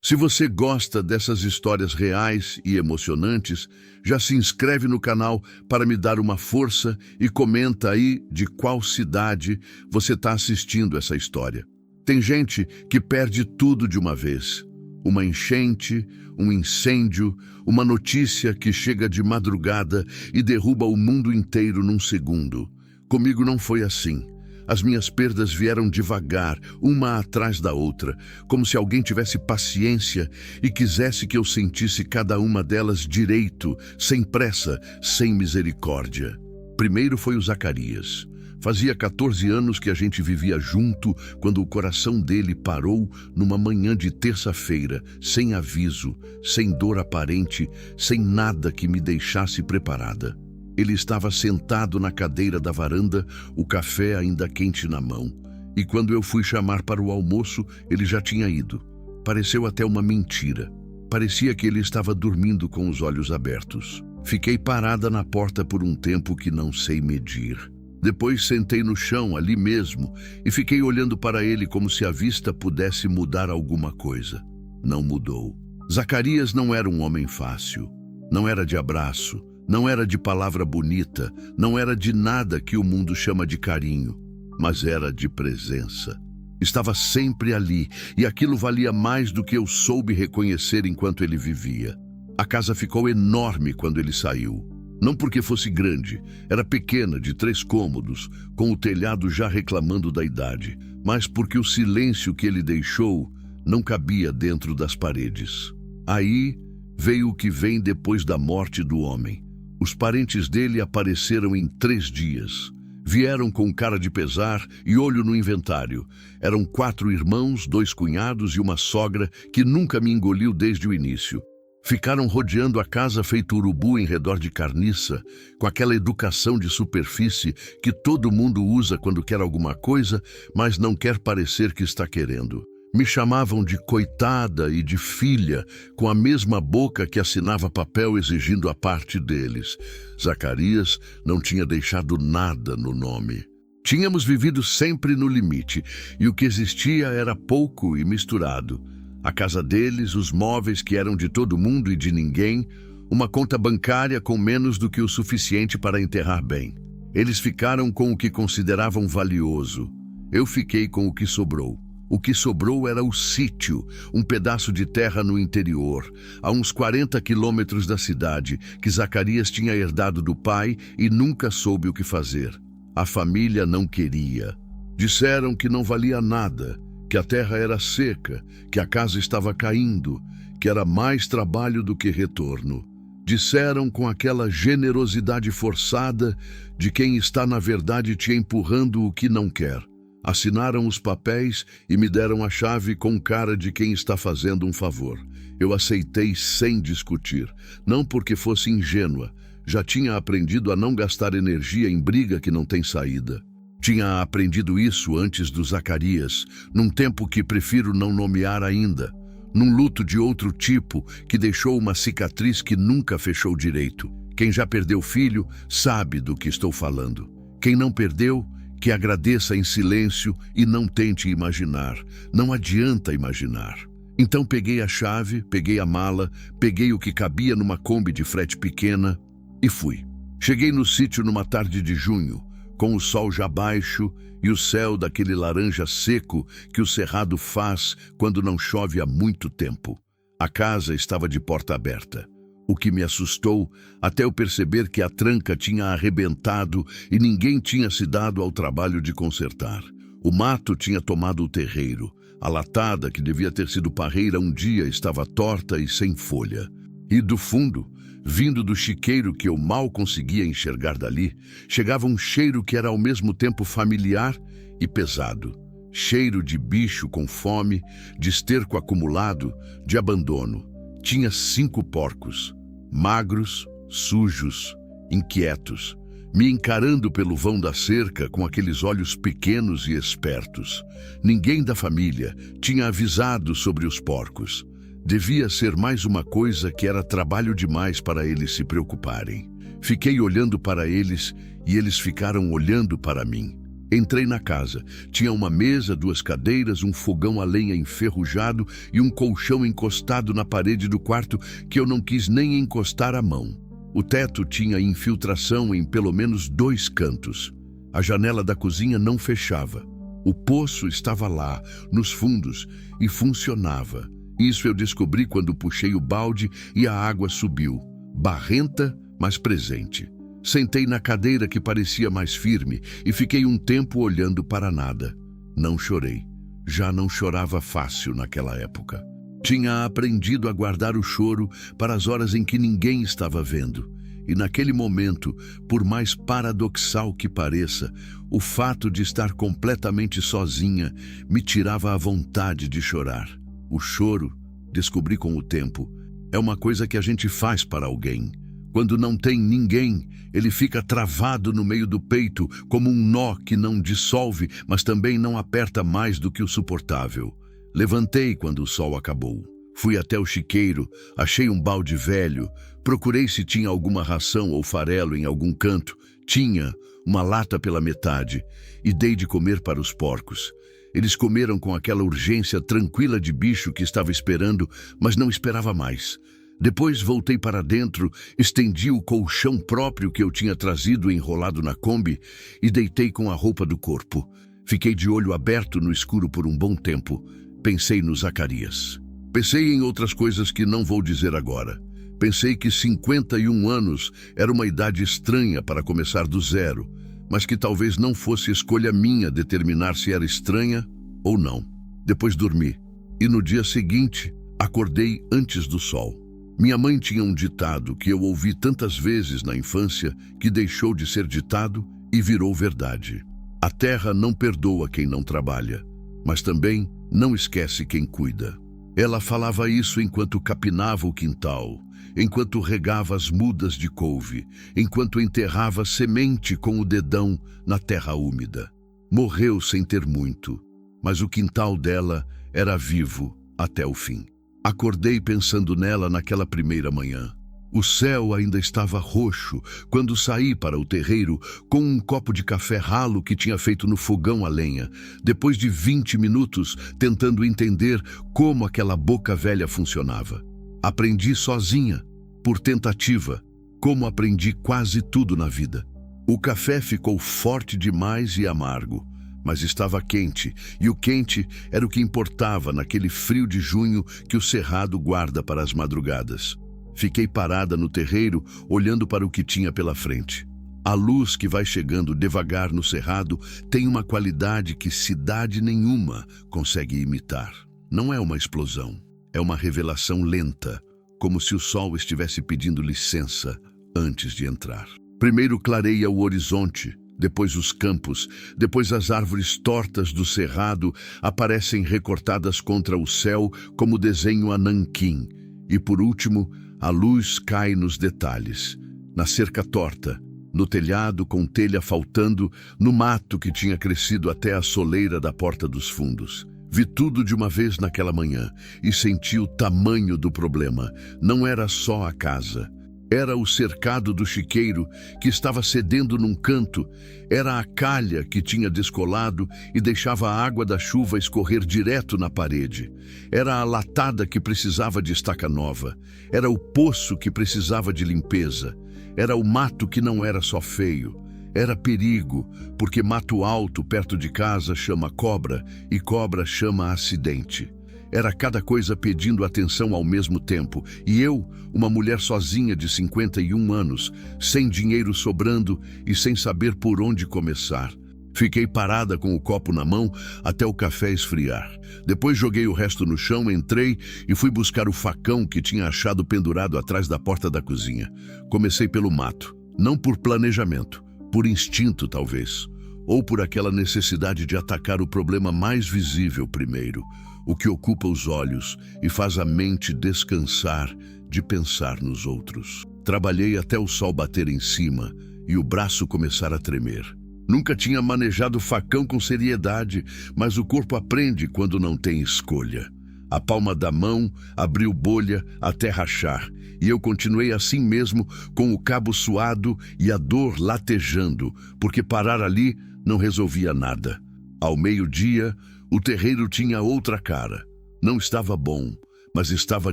Se você gosta dessas histórias reais e emocionantes, já se inscreve no canal para me dar uma força e comenta aí de qual cidade você está assistindo essa história. Tem gente que perde tudo de uma vez. Uma enchente, um incêndio, uma notícia que chega de madrugada e derruba o mundo inteiro num segundo. Comigo não foi assim. As minhas perdas vieram devagar, uma atrás da outra, como se alguém tivesse paciência e quisesse que eu sentisse cada uma delas direito, sem pressa, sem misericórdia. Primeiro foi o Zacarias. Fazia 14 anos que a gente vivia junto quando o coração dele parou numa manhã de terça-feira, sem aviso, sem dor aparente, sem nada que me deixasse preparada. Ele estava sentado na cadeira da varanda, o café ainda quente na mão. E quando eu fui chamar para o almoço, ele já tinha ido. Pareceu até uma mentira. Parecia que ele estava dormindo com os olhos abertos. Fiquei parada na porta por um tempo que não sei medir. Depois sentei no chão, ali mesmo, e fiquei olhando para ele como se a vista pudesse mudar alguma coisa. Não mudou. Zacarias não era um homem fácil. Não era de abraço. Não era de palavra bonita, não era de nada que o mundo chama de carinho, mas era de presença. Estava sempre ali, e aquilo valia mais do que eu soube reconhecer enquanto ele vivia. A casa ficou enorme quando ele saiu. Não porque fosse grande, era pequena, de 3 cômodos, com o telhado já reclamando da idade, mas porque o silêncio que ele deixou não cabia dentro das paredes. Aí veio o que vem depois da morte do homem. Os parentes dele apareceram em 3 dias. Vieram com cara de pesar e olho no inventário. Eram 4 irmãos, 2 cunhados e uma sogra que nunca me engoliu desde o início. Ficaram rodeando a casa feito urubu em redor de carniça, com aquela educação de superfície que todo mundo usa quando quer alguma coisa, mas não quer parecer que está querendo. Me chamavam de coitada e de filha, com a mesma boca que assinava papel exigindo a parte deles. Zacarias não tinha deixado nada no nome. Tínhamos vivido sempre no limite, e o que existia era pouco e misturado. A casa deles, os móveis que eram de todo mundo e de ninguém, uma conta bancária com menos do que o suficiente para enterrar bem. Eles ficaram com o que consideravam valioso. Eu fiquei com o que sobrou. O que sobrou era o sítio, um pedaço de terra no interior, a uns 40 quilômetros da cidade, que Zacarias tinha herdado do pai e nunca soube o que fazer. A família não queria. Disseram que não valia nada, que a terra era seca, que a casa estava caindo, que era mais trabalho do que retorno. Disseram com aquela generosidade forçada de quem está na verdade te empurrando o que não quer. Assinaram os papéis e me deram a chave com cara de quem está fazendo um favor. Eu aceitei sem discutir, não porque fosse ingênua. Já tinha aprendido a não gastar energia em briga que não tem saída. Tinha aprendido isso antes do Zacarias, num tempo que prefiro não nomear ainda. Num luto de outro tipo que deixou uma cicatriz que nunca fechou direito. Quem já perdeu filho sabe do que estou falando. Quem não perdeu, que agradeça em silêncio e não tente imaginar. Não adianta imaginar. Então peguei a chave, peguei a mala, peguei o que cabia numa Kombi de frete pequena e fui. Cheguei no sítio numa tarde de junho, com o sol já baixo e o céu daquele laranja seco que o cerrado faz quando não chove há muito tempo. A casa estava de porta aberta. O que me assustou até eu perceber que a tranca tinha arrebentado e ninguém tinha se dado ao trabalho de consertar. O mato tinha tomado o terreiro. A latada, que devia ter sido parreira um dia, estava torta e sem folha. E do fundo, vindo do chiqueiro que eu mal conseguia enxergar dali, chegava um cheiro que era ao mesmo tempo familiar e pesado. Cheiro de bicho com fome, de esterco acumulado, de abandono. Tinha 5 porcos. Magros, sujos, inquietos, me encarando pelo vão da cerca com aqueles olhos pequenos e espertos. Ninguém da família tinha avisado sobre os porcos. Devia ser mais uma coisa que era trabalho demais para eles se preocuparem. Fiquei olhando para eles e eles ficaram olhando para mim. Entrei na casa. Tinha uma mesa, 2 cadeiras, um fogão a lenha enferrujado e um colchão encostado na parede do quarto que eu não quis nem encostar a mão. O teto tinha infiltração em pelo menos 2 cantos. A janela da cozinha não fechava. O poço estava lá, nos fundos, e funcionava. Isso eu descobri quando puxei o balde e a água subiu, barrenta, mas presente. Sentei na cadeira que parecia mais firme e fiquei um tempo olhando para nada. Não chorei. Já não chorava fácil naquela época. Tinha aprendido a guardar o choro para as horas em que ninguém estava vendo. E naquele momento, por mais paradoxal que pareça, o fato de estar completamente sozinha me tirava a vontade de chorar. O choro, descobri com o tempo, é uma coisa que a gente faz para alguém. Quando não tem ninguém, ele fica travado no meio do peito, como um nó que não dissolve, mas também não aperta mais do que o suportável. Levantei quando o sol acabou. Fui até o chiqueiro, achei um balde velho, procurei se tinha alguma ração ou farelo em algum canto. Tinha uma lata pela metade e dei de comer para os porcos. Eles comeram com aquela urgência tranquila de bicho que estava esperando, mas não esperava mais. Depois voltei para dentro, estendi o colchão próprio que eu tinha trazido enrolado na Kombi e deitei com a roupa do corpo. Fiquei de olho aberto no escuro por um bom tempo. Pensei no Zacarias. Pensei em outras coisas que não vou dizer agora. Pensei que 51 anos era uma idade estranha para começar do zero, mas que talvez não fosse escolha minha determinar se era estranha ou não. Depois dormi, e no dia seguinte acordei antes do sol. Minha mãe tinha um ditado que eu ouvi tantas vezes na infância que deixou de ser ditado e virou verdade. A terra não perdoa quem não trabalha, mas também não esquece quem cuida. Ela falava isso enquanto capinava o quintal, enquanto regava as mudas de couve, enquanto enterrava semente com o dedão na terra úmida. Morreu sem ter muito, mas o quintal dela era vivo até o fim. Acordei pensando nela naquela primeira manhã. O céu ainda estava roxo quando saí para o terreiro com um copo de café ralo que tinha feito no fogão a lenha, depois de 20 minutos tentando entender como aquela boca velha funcionava. Aprendi sozinha, por tentativa, como aprendi quase tudo na vida. O café ficou forte demais e amargo, mas estava quente, e o quente era o que importava naquele frio de junho que o cerrado guarda para as madrugadas. Fiquei parada no terreiro, olhando para o que tinha pela frente. A luz que vai chegando devagar no cerrado tem uma qualidade que cidade nenhuma consegue imitar. Não é uma explosão, é uma revelação lenta, como se o sol estivesse pedindo licença antes de entrar. Primeiro clareia o horizonte, depois os campos, depois as árvores tortas do cerrado aparecem recortadas contra o céu como desenho a nanquim. E por último, a luz cai nos detalhes, na cerca torta, no telhado com telha faltando, no mato que tinha crescido até a soleira da porta dos fundos. Vi tudo de uma vez naquela manhã e senti o tamanho do problema. Não era só a casa. Era o cercado do chiqueiro que estava cedendo num canto, era a calha que tinha descolado e deixava a água da chuva escorrer direto na parede, era a latada que precisava de estaca nova, era o poço que precisava de limpeza, era o mato que não era só feio, era perigo, porque mato alto perto de casa chama cobra e cobra chama acidente. Era cada coisa pedindo atenção ao mesmo tempo, e eu, uma mulher sozinha de 51 anos, sem dinheiro sobrando e sem saber por onde começar. Fiquei parada com o copo na mão até o café esfriar. Depois joguei o resto no chão, entrei e fui buscar o facão que tinha achado pendurado atrás da porta da cozinha. Comecei pelo mato, não por planejamento, por instinto talvez, ou por aquela necessidade de atacar o problema mais visível primeiro, o que ocupa os olhos e faz a mente descansar de pensar nos outros. Trabalhei até o sol bater em cima e o braço começar a tremer. Nunca tinha manejado facão com seriedade, mas o corpo aprende quando não tem escolha. A palma da mão abriu bolha até rachar, e eu continuei assim mesmo, com o cabo suado e a dor latejando, porque parar ali não resolvia nada. Ao meio-dia, o terreiro tinha outra cara. Não estava bom, mas estava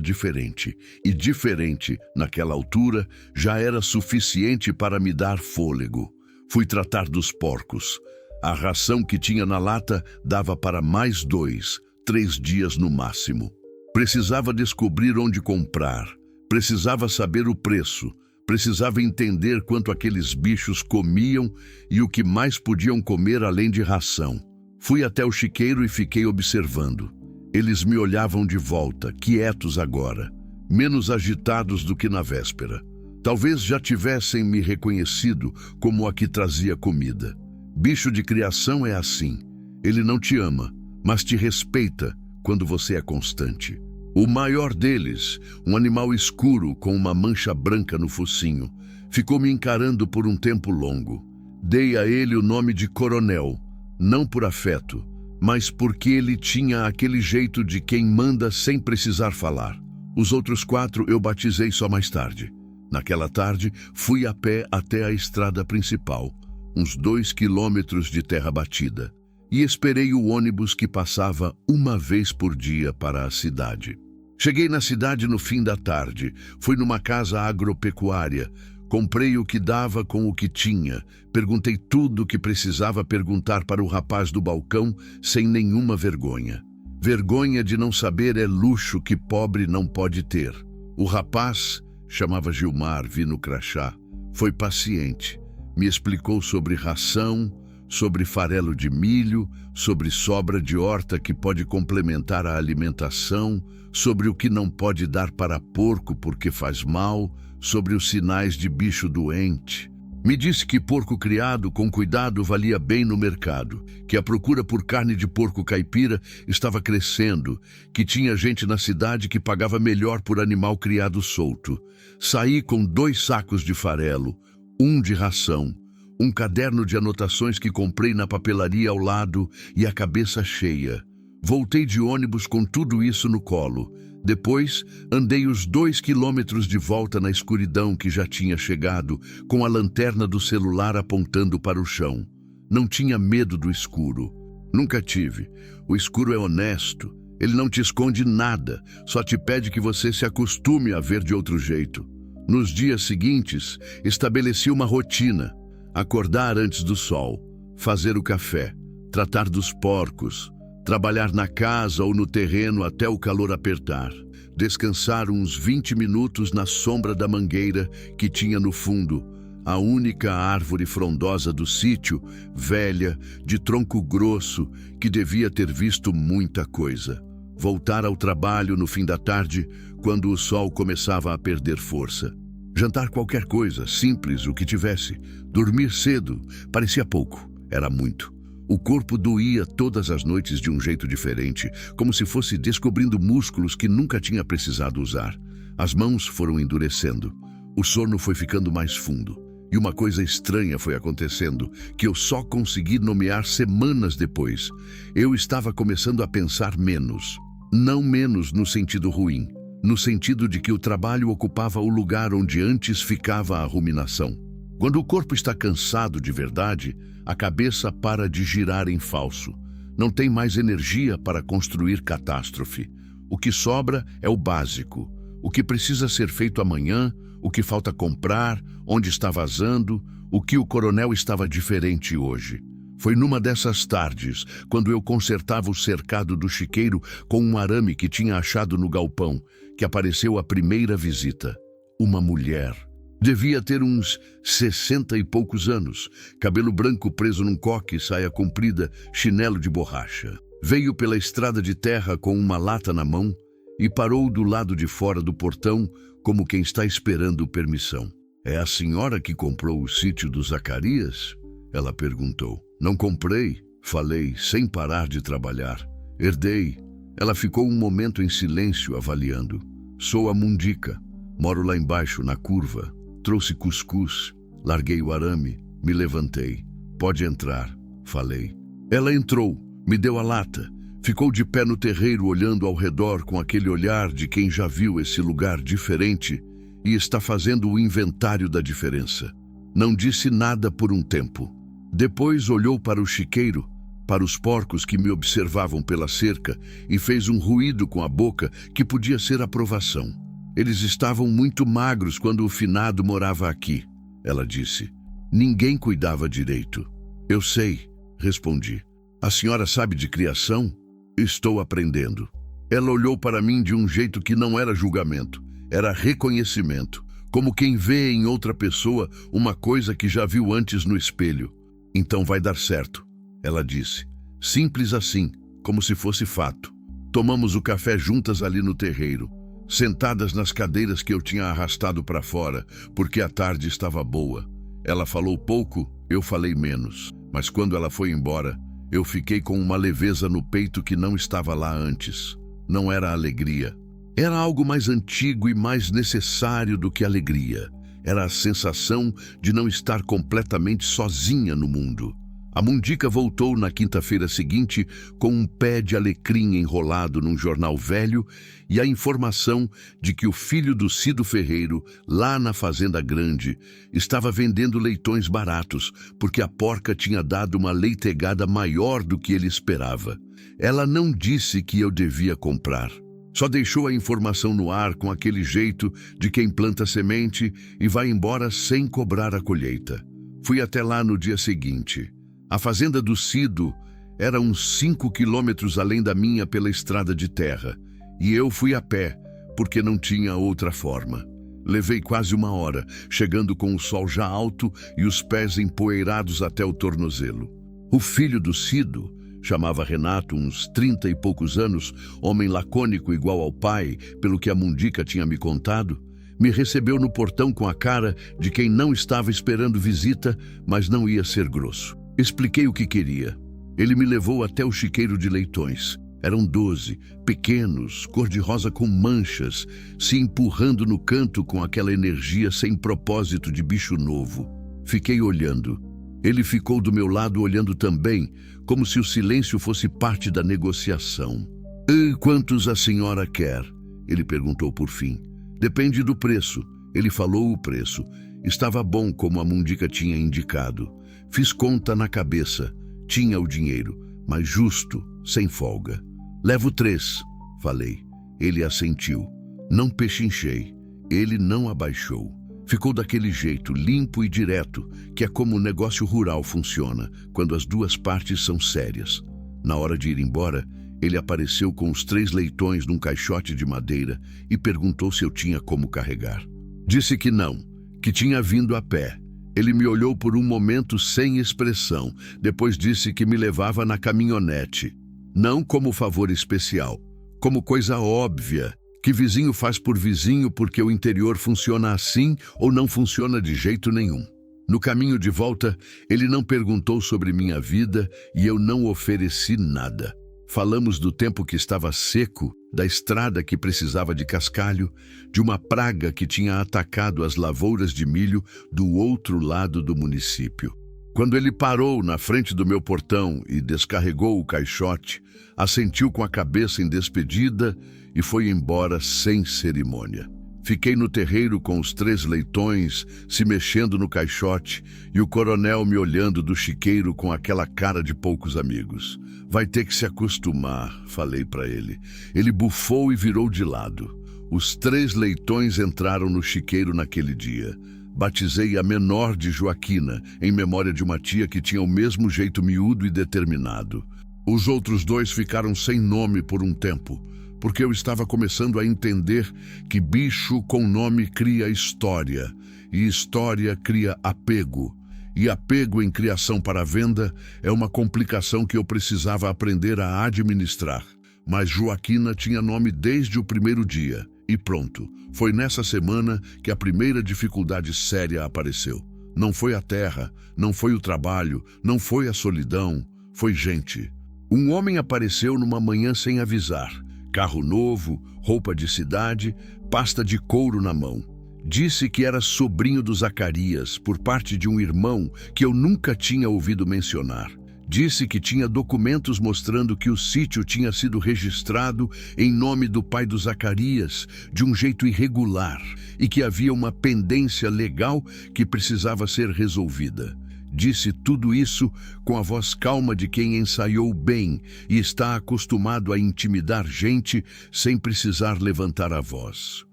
diferente. E diferente, naquela altura, já era suficiente para me dar fôlego. Fui tratar dos porcos. A ração que tinha na lata dava para mais 2, 3 dias no máximo. Precisava descobrir onde comprar. Precisava saber o preço. Precisava entender quanto aqueles bichos comiam e o que mais podiam comer além de ração. Fui até o chiqueiro e fiquei observando. Eles me olhavam de volta, quietos agora, menos agitados do que na véspera. Talvez já tivessem me reconhecido como a que trazia comida. Bicho de criação é assim. Ele não te ama, mas te respeita quando você é constante. O maior deles, um animal escuro com uma mancha branca no focinho, ficou me encarando por um tempo longo. Dei a ele o nome de Coronel, não por afeto, mas porque ele tinha aquele jeito de quem manda sem precisar falar. Os outros 4 eu batizei só mais tarde. Naquela tarde, fui a pé até a estrada principal, uns 2 quilômetros de terra batida, e esperei o ônibus que passava uma vez por dia para a cidade. Cheguei na cidade no fim da tarde, fui numa casa agropecuária, comprei o que dava com o que tinha, perguntei tudo o que precisava perguntar para o rapaz do balcão sem nenhuma vergonha. Vergonha de não saber é luxo que pobre não pode ter. O rapaz, chamava Gilmar, vi no crachá, foi paciente, me explicou sobre ração, sobre farelo de milho, sobre sobra de horta que pode complementar a alimentação, sobre o que não pode dar para porco porque faz mal, sobre os sinais de bicho doente. Me disse que porco criado com cuidado valia bem no mercado, que a procura por carne de porco caipira estava crescendo, que tinha gente na cidade que pagava melhor por animal criado solto. Saí com 2 sacos de farelo, 1 de ração, um caderno de anotações que comprei na papelaria ao lado e a cabeça cheia. Voltei de ônibus com tudo isso no colo. Depois, andei os 2 quilômetros de volta na escuridão que já tinha chegado, com a lanterna do celular apontando para o chão. Não tinha medo do escuro. Nunca tive. O escuro é honesto. Ele não te esconde nada, só te pede que você se acostume a ver de outro jeito. Nos dias seguintes, estabeleci uma rotina. Acordar antes do sol, fazer o café, tratar dos porcos, trabalhar na casa ou no terreno até o calor apertar, descansar uns 20 minutos na sombra da mangueira que tinha no fundo, a única árvore frondosa do sítio, velha, de tronco grosso, que devia ter visto muita coisa. Voltar ao trabalho no fim da tarde, quando o sol começava a perder força. Jantar qualquer coisa, simples, o que tivesse. Dormir cedo, parecia pouco, era muito. O corpo doía todas as noites de um jeito diferente, como se fosse descobrindo músculos que nunca tinha precisado usar. As mãos foram endurecendo. O sono foi ficando mais fundo. E uma coisa estranha foi acontecendo, que eu só consegui nomear semanas depois. Eu estava começando a pensar menos. Não menos no sentido ruim. No sentido de que o trabalho ocupava o lugar onde antes ficava a ruminação. Quando o corpo está cansado de verdade, a cabeça para de girar em falso. Não tem mais energia para construir catástrofe. O que sobra é o básico. O que precisa ser feito amanhã, o que falta comprar, onde está vazando, o que o coronel estava diferente hoje. Foi numa dessas tardes, quando eu consertava o cercado do chiqueiro com um arame que tinha achado no galpão, que apareceu a primeira visita. Uma mulher. Devia ter uns 60 e poucos anos, cabelo branco preso num coque, saia comprida, chinelo de borracha. Veio pela estrada de terra com uma lata na mão e parou do lado de fora do portão como quem está esperando permissão. "É a senhora que comprou o sítio do Zacarias?" Ela perguntou. "Não comprei", falei, sem parar de trabalhar. "Herdei." Ela ficou um momento em silêncio avaliando. "Sou a Mundica. Moro lá embaixo, na curva. Trouxe cuscuz. Larguei o arame. Me levantei. Pode entrar", falei. Ela entrou, me deu a lata. Ficou de pé no terreiro olhando ao redor com aquele olhar de quem já viu esse lugar diferente e está fazendo o inventário da diferença. Não disse nada por um tempo. Depois olhou para o chiqueiro, para os porcos que me observavam pela cerca e fez um ruído com a boca que podia ser aprovação. Eles estavam muito magros quando o finado morava aqui, ela disse. Ninguém cuidava direito. Eu sei, respondi. A senhora sabe de criação? Estou aprendendo. Ela olhou para mim de um jeito que não era julgamento, era reconhecimento, como quem vê em outra pessoa uma coisa que já viu antes no espelho. Então vai dar certo, ela disse. Simples assim, como se fosse fato. Tomamos o café juntas ali no terreiro, sentadas nas cadeiras que eu tinha arrastado para fora, porque a tarde estava boa. Ela falou pouco, eu falei menos. Mas quando ela foi embora, eu fiquei com uma leveza no peito que não estava lá antes. Não era alegria. Era algo mais antigo e mais necessário do que alegria. Era a sensação de não estar completamente sozinha no mundo. A Mundica voltou na quinta-feira seguinte com um pé de alecrim enrolado num jornal velho e a informação de que o filho do Cido Ferreiro, lá na Fazenda Grande, estava vendendo leitões baratos, porque a porca tinha dado uma leitegada maior do que ele esperava. Ela não disse que eu devia comprar. Só deixou a informação no ar com aquele jeito de quem planta semente e vai embora sem cobrar a colheita. Fui até lá no dia seguinte. A fazenda do Cido era uns 5 quilômetros além da minha pela estrada de terra, e eu fui a pé, porque não tinha outra forma. Levei quase 1 hora, chegando com o sol já alto e os pés empoeirados até o tornozelo. O filho do Cido, chamava Renato, uns 30 e poucos anos, homem lacônico igual ao pai, pelo que a Mundica tinha me contado, me recebeu no portão com a cara de quem não estava esperando visita, mas não ia ser grosso. Expliquei o que queria. Ele me levou até o chiqueiro de leitões. Eram 12, pequenos, cor-de-rosa com manchas, se empurrando no canto com aquela energia sem propósito de bicho novo. Fiquei olhando. Ele ficou do meu lado olhando também, como se o silêncio fosse parte da negociação. "E quantos a senhora quer?" ele perguntou por fim. "Depende do preço." Ele falou o preço. Estava bom como a Mundica tinha indicado. Fiz conta na cabeça. Tinha o dinheiro, mas justo, sem folga. "Levo 3, falei. Ele assentiu. Não pechinchei. Ele não abaixou. Ficou daquele jeito, limpo e direto, que é como o negócio rural funciona, quando as duas partes são sérias. Na hora de ir embora, ele apareceu com os 3 leitões num caixote de madeira e perguntou se eu tinha como carregar. Disse que não, que tinha vindo a pé. Ele me olhou por um momento sem expressão, depois disse que me levava na caminhonete. Não como favor especial, como coisa óbvia, que vizinho faz por vizinho porque o interior funciona assim ou não funciona de jeito nenhum. No caminho de volta, ele não perguntou sobre minha vida e eu não ofereci nada. Falamos do tempo que estava seco, da estrada que precisava de cascalho, de uma praga que tinha atacado as lavouras de milho do outro lado do município. Quando ele parou na frente do meu portão e descarregou o caixote, assentiu com a cabeça em despedida e foi embora sem cerimônia. Fiquei no terreiro com os 3 leitões se mexendo no caixote e o coronel me olhando do chiqueiro com aquela cara de poucos amigos. "Vai ter que se acostumar", falei para ele. Ele bufou e virou de lado. Os 3 leitões entraram no chiqueiro naquele dia. Batizei a menor de Joaquina, em memória de uma tia que tinha o mesmo jeito miúdo e determinado. Os outros 2 ficaram sem nome por um tempo, porque eu estava começando a entender que bicho com nome cria história, e história cria apego. E apego em criação para venda é uma complicação que eu precisava aprender a administrar. Mas Joaquina tinha nome desde o primeiro dia, e pronto. Foi nessa semana que a primeira dificuldade séria apareceu. Não foi a terra, não foi o trabalho, não foi a solidão, foi gente. Um homem apareceu numa manhã sem avisar. Carro novo, roupa de cidade, pasta de couro na mão. Disse que era sobrinho do Zacarias, por parte de um irmão que eu nunca tinha ouvido mencionar. Disse que tinha documentos mostrando que o sítio tinha sido registrado em nome do pai do Zacarias, de um jeito irregular, e que havia uma pendência legal que precisava ser resolvida. Disse tudo isso com a voz calma de quem ensaiou bem e está acostumado a intimidar gente sem precisar levantar a voz.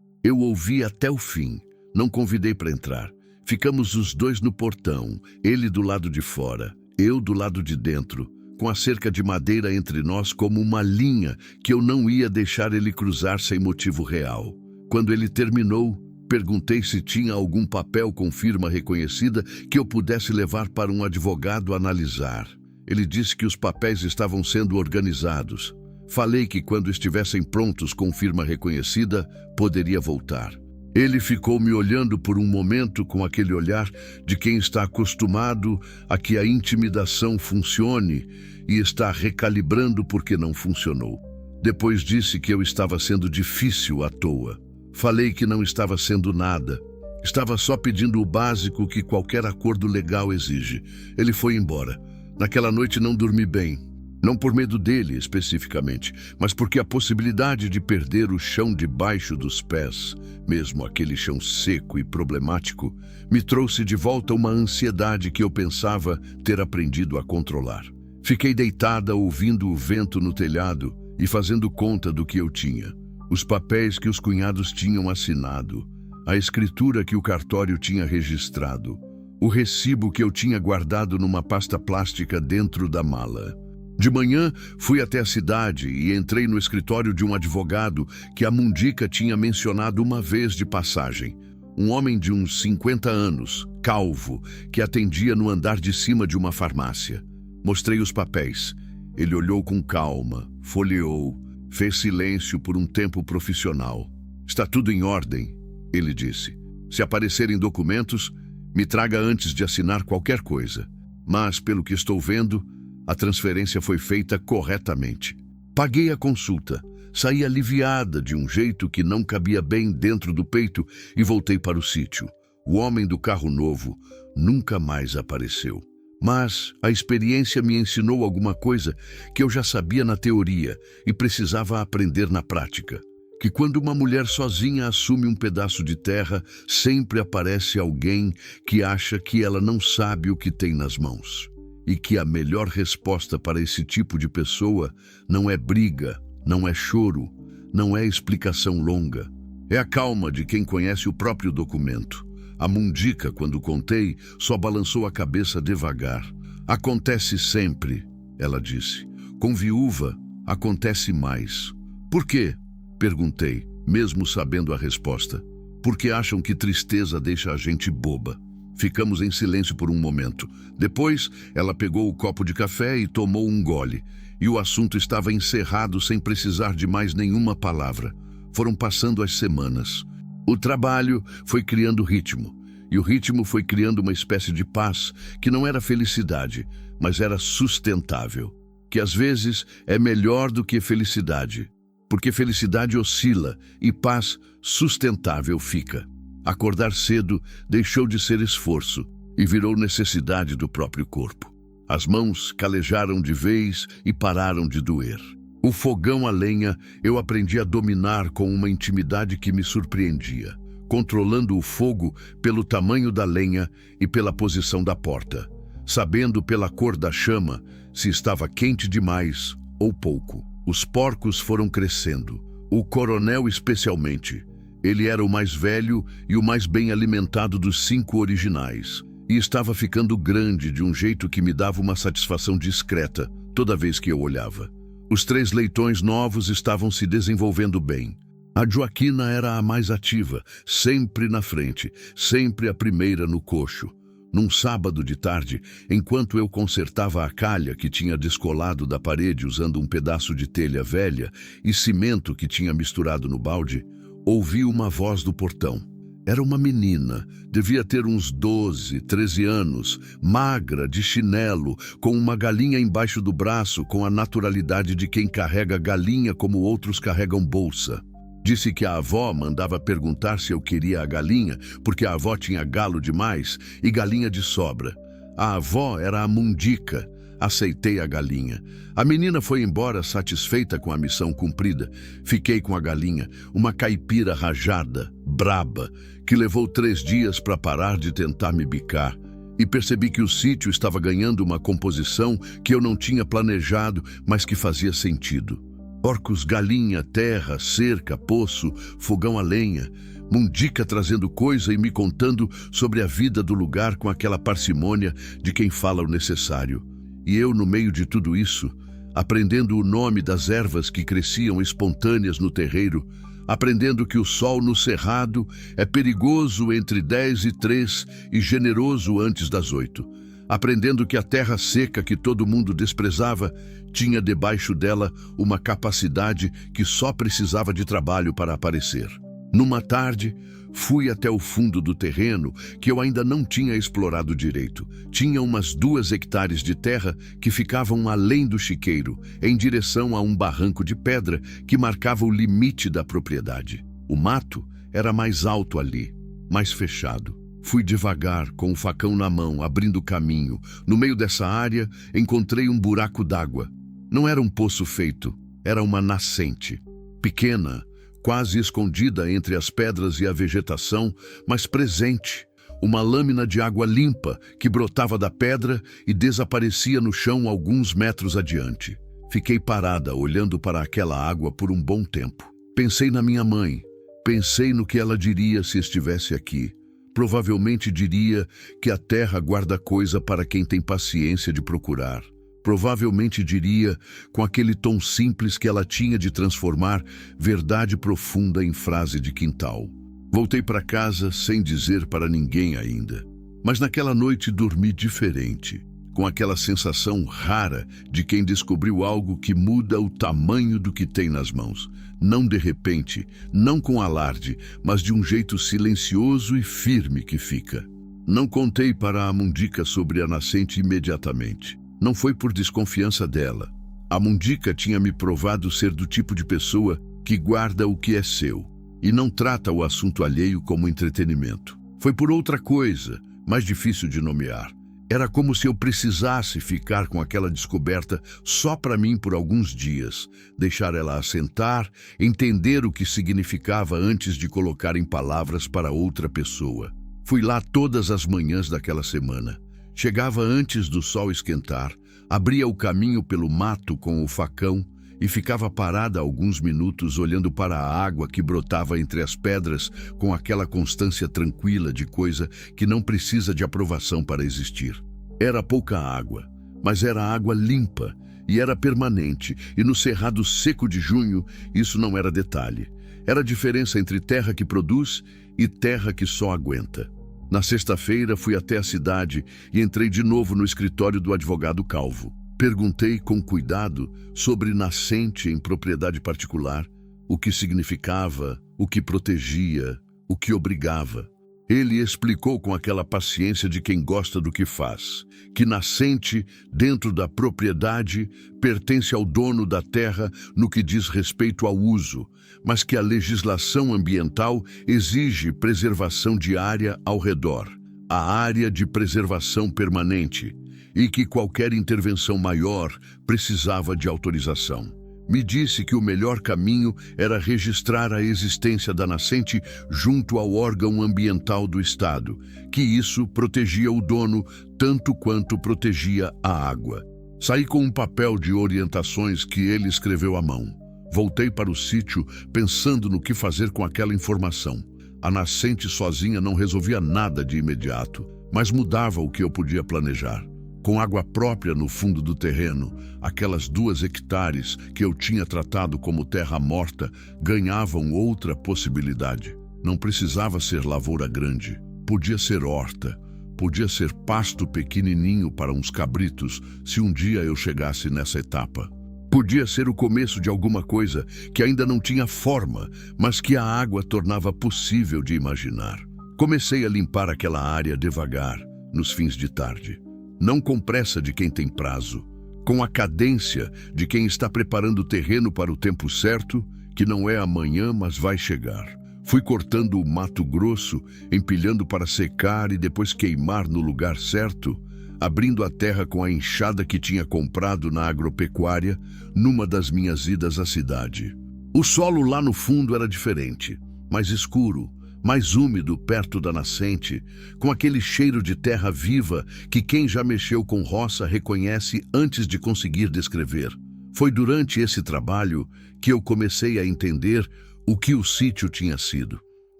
Eu ouvi até o fim. Não convidei para entrar. Ficamos os dois no portão, ele do lado de fora, eu do lado de dentro, com a cerca de madeira entre nós como uma linha que eu não ia deixar ele cruzar sem motivo real. Quando ele terminou, perguntei se tinha algum papel com firma reconhecida que eu pudesse levar para um advogado analisar. Ele disse que os papéis estavam sendo organizados. Falei que quando estivessem prontos com firma reconhecida, poderia voltar. Ele ficou me olhando por um momento com aquele olhar de quem está acostumado a que a intimidação funcione e está recalibrando porque não funcionou. Depois disse que eu estava sendo difícil à toa. Falei que não estava sendo nada. Estava só pedindo o básico que qualquer acordo legal exige. Ele foi embora. Naquela noite não dormi bem. Não por medo dele, especificamente, mas porque a possibilidade de perder o chão debaixo dos pés, mesmo aquele chão seco e problemático, me trouxe de volta uma ansiedade que eu pensava ter aprendido a controlar. Fiquei deitada ouvindo o vento no telhado e fazendo conta do que eu tinha. Os papéis que os cunhados tinham assinado, a escritura que o cartório tinha registrado, o recibo que eu tinha guardado numa pasta plástica dentro da mala. De manhã, fui até a cidade e entrei no escritório de um advogado que a Mundica tinha mencionado uma vez de passagem. Um homem de uns 50 anos, calvo, que atendia no andar de cima de uma farmácia. Mostrei os papéis. Ele olhou com calma, folheou, fez silêncio por um tempo profissional. Está tudo em ordem, ele disse. Se aparecerem documentos, me traga antes de assinar qualquer coisa. Mas, pelo que estou vendo, a transferência foi feita corretamente. Paguei a consulta, saí aliviada de um jeito que não cabia bem dentro do peito e voltei para o sítio. O homem do carro novo nunca mais apareceu. Mas a experiência me ensinou alguma coisa que eu já sabia na teoria e precisava aprender na prática. Que quando uma mulher sozinha assume um pedaço de terra, sempre aparece alguém que acha que ela não sabe o que tem nas mãos. E que a melhor resposta para esse tipo de pessoa não é briga, não é choro, não é explicação longa. É a calma de quem conhece o próprio documento. A Mundica, quando contei, só balançou a cabeça devagar. Acontece sempre, ela disse. Com viúva, acontece mais. Por quê? Perguntei, mesmo sabendo a resposta. Porque acham que tristeza deixa a gente boba. Ficamos em silêncio por um momento. Depois, ela pegou o copo de café e tomou um gole. E o assunto estava encerrado sem precisar de mais nenhuma palavra. Foram passando as semanas. O trabalho foi criando ritmo. E o ritmo foi criando uma espécie de paz que não era felicidade, mas era sustentável. Que às vezes é melhor do que felicidade. Porque felicidade oscila e paz sustentável fica. Acordar cedo deixou de ser esforço e virou necessidade do próprio corpo. As mãos calejaram de vez e pararam de doer. O fogão a lenha eu aprendi a dominar com uma intimidade que me surpreendia, controlando o fogo pelo tamanho da lenha e pela posição da porta, sabendo pela cor da chama se estava quente demais ou pouco. Os porcos foram crescendo, o coronel especialmente. Ele era o mais velho e o mais bem alimentado dos 5 originais, e estava ficando grande de um jeito que me dava uma satisfação discreta toda vez que eu olhava. Os 3 leitões novos estavam se desenvolvendo bem. A Joaquina era a mais ativa, sempre na frente, sempre a primeira no coxo. Num sábado de tarde, enquanto eu consertava a calha que tinha descolado da parede usando um pedaço de telha velha e cimento que tinha misturado no balde, ouvi uma voz do portão. Era uma menina, devia ter uns 12, 13 anos, magra, de chinelo, com uma galinha embaixo do braço, com a naturalidade de quem carrega galinha como outros carregam bolsa. Disse que a avó mandava perguntar se eu queria a galinha, porque a avó tinha galo demais e galinha de sobra. A avó era a Mundica. Aceitei a galinha. A menina foi embora satisfeita com a missão cumprida. Fiquei com a galinha, uma caipira rajada, braba, que levou 3 dias para parar de tentar me bicar. e percebi que o sítio estava ganhando uma composição que eu não tinha planejado, mas que fazia sentido. Porcos, galinha, terra, cerca, poço, fogão a lenha, Mundica trazendo coisa e me contando sobre a vida do lugar com aquela parcimônia de quem fala o necessário. E eu, no meio de tudo isso, aprendendo o nome das ervas que cresciam espontâneas no terreiro, aprendendo que o sol no cerrado é perigoso entre 10 e 3 e generoso antes das 8, aprendendo que a terra seca que todo mundo desprezava tinha debaixo dela uma capacidade que só precisava de trabalho para aparecer. Numa tarde, fui até o fundo do terreno que eu ainda não tinha explorado direito. Tinha umas 2 hectares de terra que ficavam além do chiqueiro, em direção a um barranco de pedra que marcava o limite da propriedade. O mato era mais alto ali, mais fechado. Fui devagar, com o facão na mão, abrindo caminho. No meio dessa área, encontrei um buraco d'água. Não era um poço feito, era uma nascente. Pequena, quase escondida entre as pedras e a vegetação, mas presente. Uma lâmina de água limpa que brotava da pedra e desaparecia no chão alguns metros adiante. Fiquei parada, olhando para aquela água por um bom tempo. Pensei na minha mãe. Pensei no que ela diria se estivesse aqui. Provavelmente diria que a terra guarda coisa para quem tem paciência de procurar. Provavelmente diria, com aquele tom simples que ela tinha de transformar verdade profunda em frase de quintal. Voltei para casa sem dizer para ninguém ainda. Mas naquela noite dormi diferente, com aquela sensação rara de quem descobriu algo que muda o tamanho do que tem nas mãos. Não de repente, não com alarde, mas de um jeito silencioso e firme que fica. Não contei para a Mundica sobre a nascente imediatamente. Não foi por desconfiança dela. A Mundica tinha me provado ser do tipo de pessoa que guarda o que é seu e não trata o assunto alheio como entretenimento. Foi por outra coisa, mais difícil de nomear. Era como se eu precisasse ficar com aquela descoberta só para mim por alguns dias, deixar ela assentar, entender o que significava antes de colocar em palavras para outra pessoa. Fui lá todas as manhãs daquela semana. Chegava antes do sol esquentar, abria o caminho pelo mato com o facão e ficava parada alguns minutos olhando para a água que brotava entre as pedras com aquela constância tranquila de coisa que não precisa de aprovação para existir. Era pouca água, mas era água limpa e era permanente, e no cerrado seco de junho isso não era detalhe. Era a diferença entre terra que produz e terra que só aguenta. Na sexta-feira fui até a cidade e entrei de novo no escritório do advogado Calvo. Perguntei com cuidado sobre nascente em propriedade particular, o que significava, o que protegia, o que obrigava. Ele explicou com aquela paciência de quem gosta do que faz, que nascente dentro da propriedade pertence ao dono da terra no que diz respeito ao uso, mas que a legislação ambiental exige preservação de área ao redor, a área de preservação permanente, e que qualquer intervenção maior precisava de autorização. Me disse que o melhor caminho era registrar a existência da nascente junto ao órgão ambiental do estado, que isso protegia o dono tanto quanto protegia a água. Saí com um papel de orientações que ele escreveu à mão. Voltei para o sítio pensando no que fazer com aquela informação. A nascente sozinha não resolvia nada de imediato, mas mudava o que eu podia planejar. Com água própria no fundo do terreno, aquelas 2 hectares que eu tinha tratado como terra morta ganhavam outra possibilidade. Não precisava ser lavoura grande, podia ser horta, podia ser pasto pequenininho para uns cabritos se um dia eu chegasse nessa etapa. Podia ser o começo de alguma coisa que ainda não tinha forma, mas que a água tornava possível de imaginar. Comecei a limpar aquela área devagar, nos fins de tarde. Não com pressa de quem tem prazo, com a cadência de quem está preparando o terreno para o tempo certo, que não é amanhã, mas vai chegar. Fui cortando o mato grosso, empilhando para secar e depois queimar no lugar certo, abrindo a terra com a enxada que tinha comprado na agropecuária, numa das minhas idas à cidade. O solo lá no fundo era diferente, mais escuro, mais úmido perto da nascente, com aquele cheiro de terra viva que quem já mexeu com roça reconhece antes de conseguir descrever. Foi durante esse trabalho que eu comecei a entender o que o sítio tinha sido.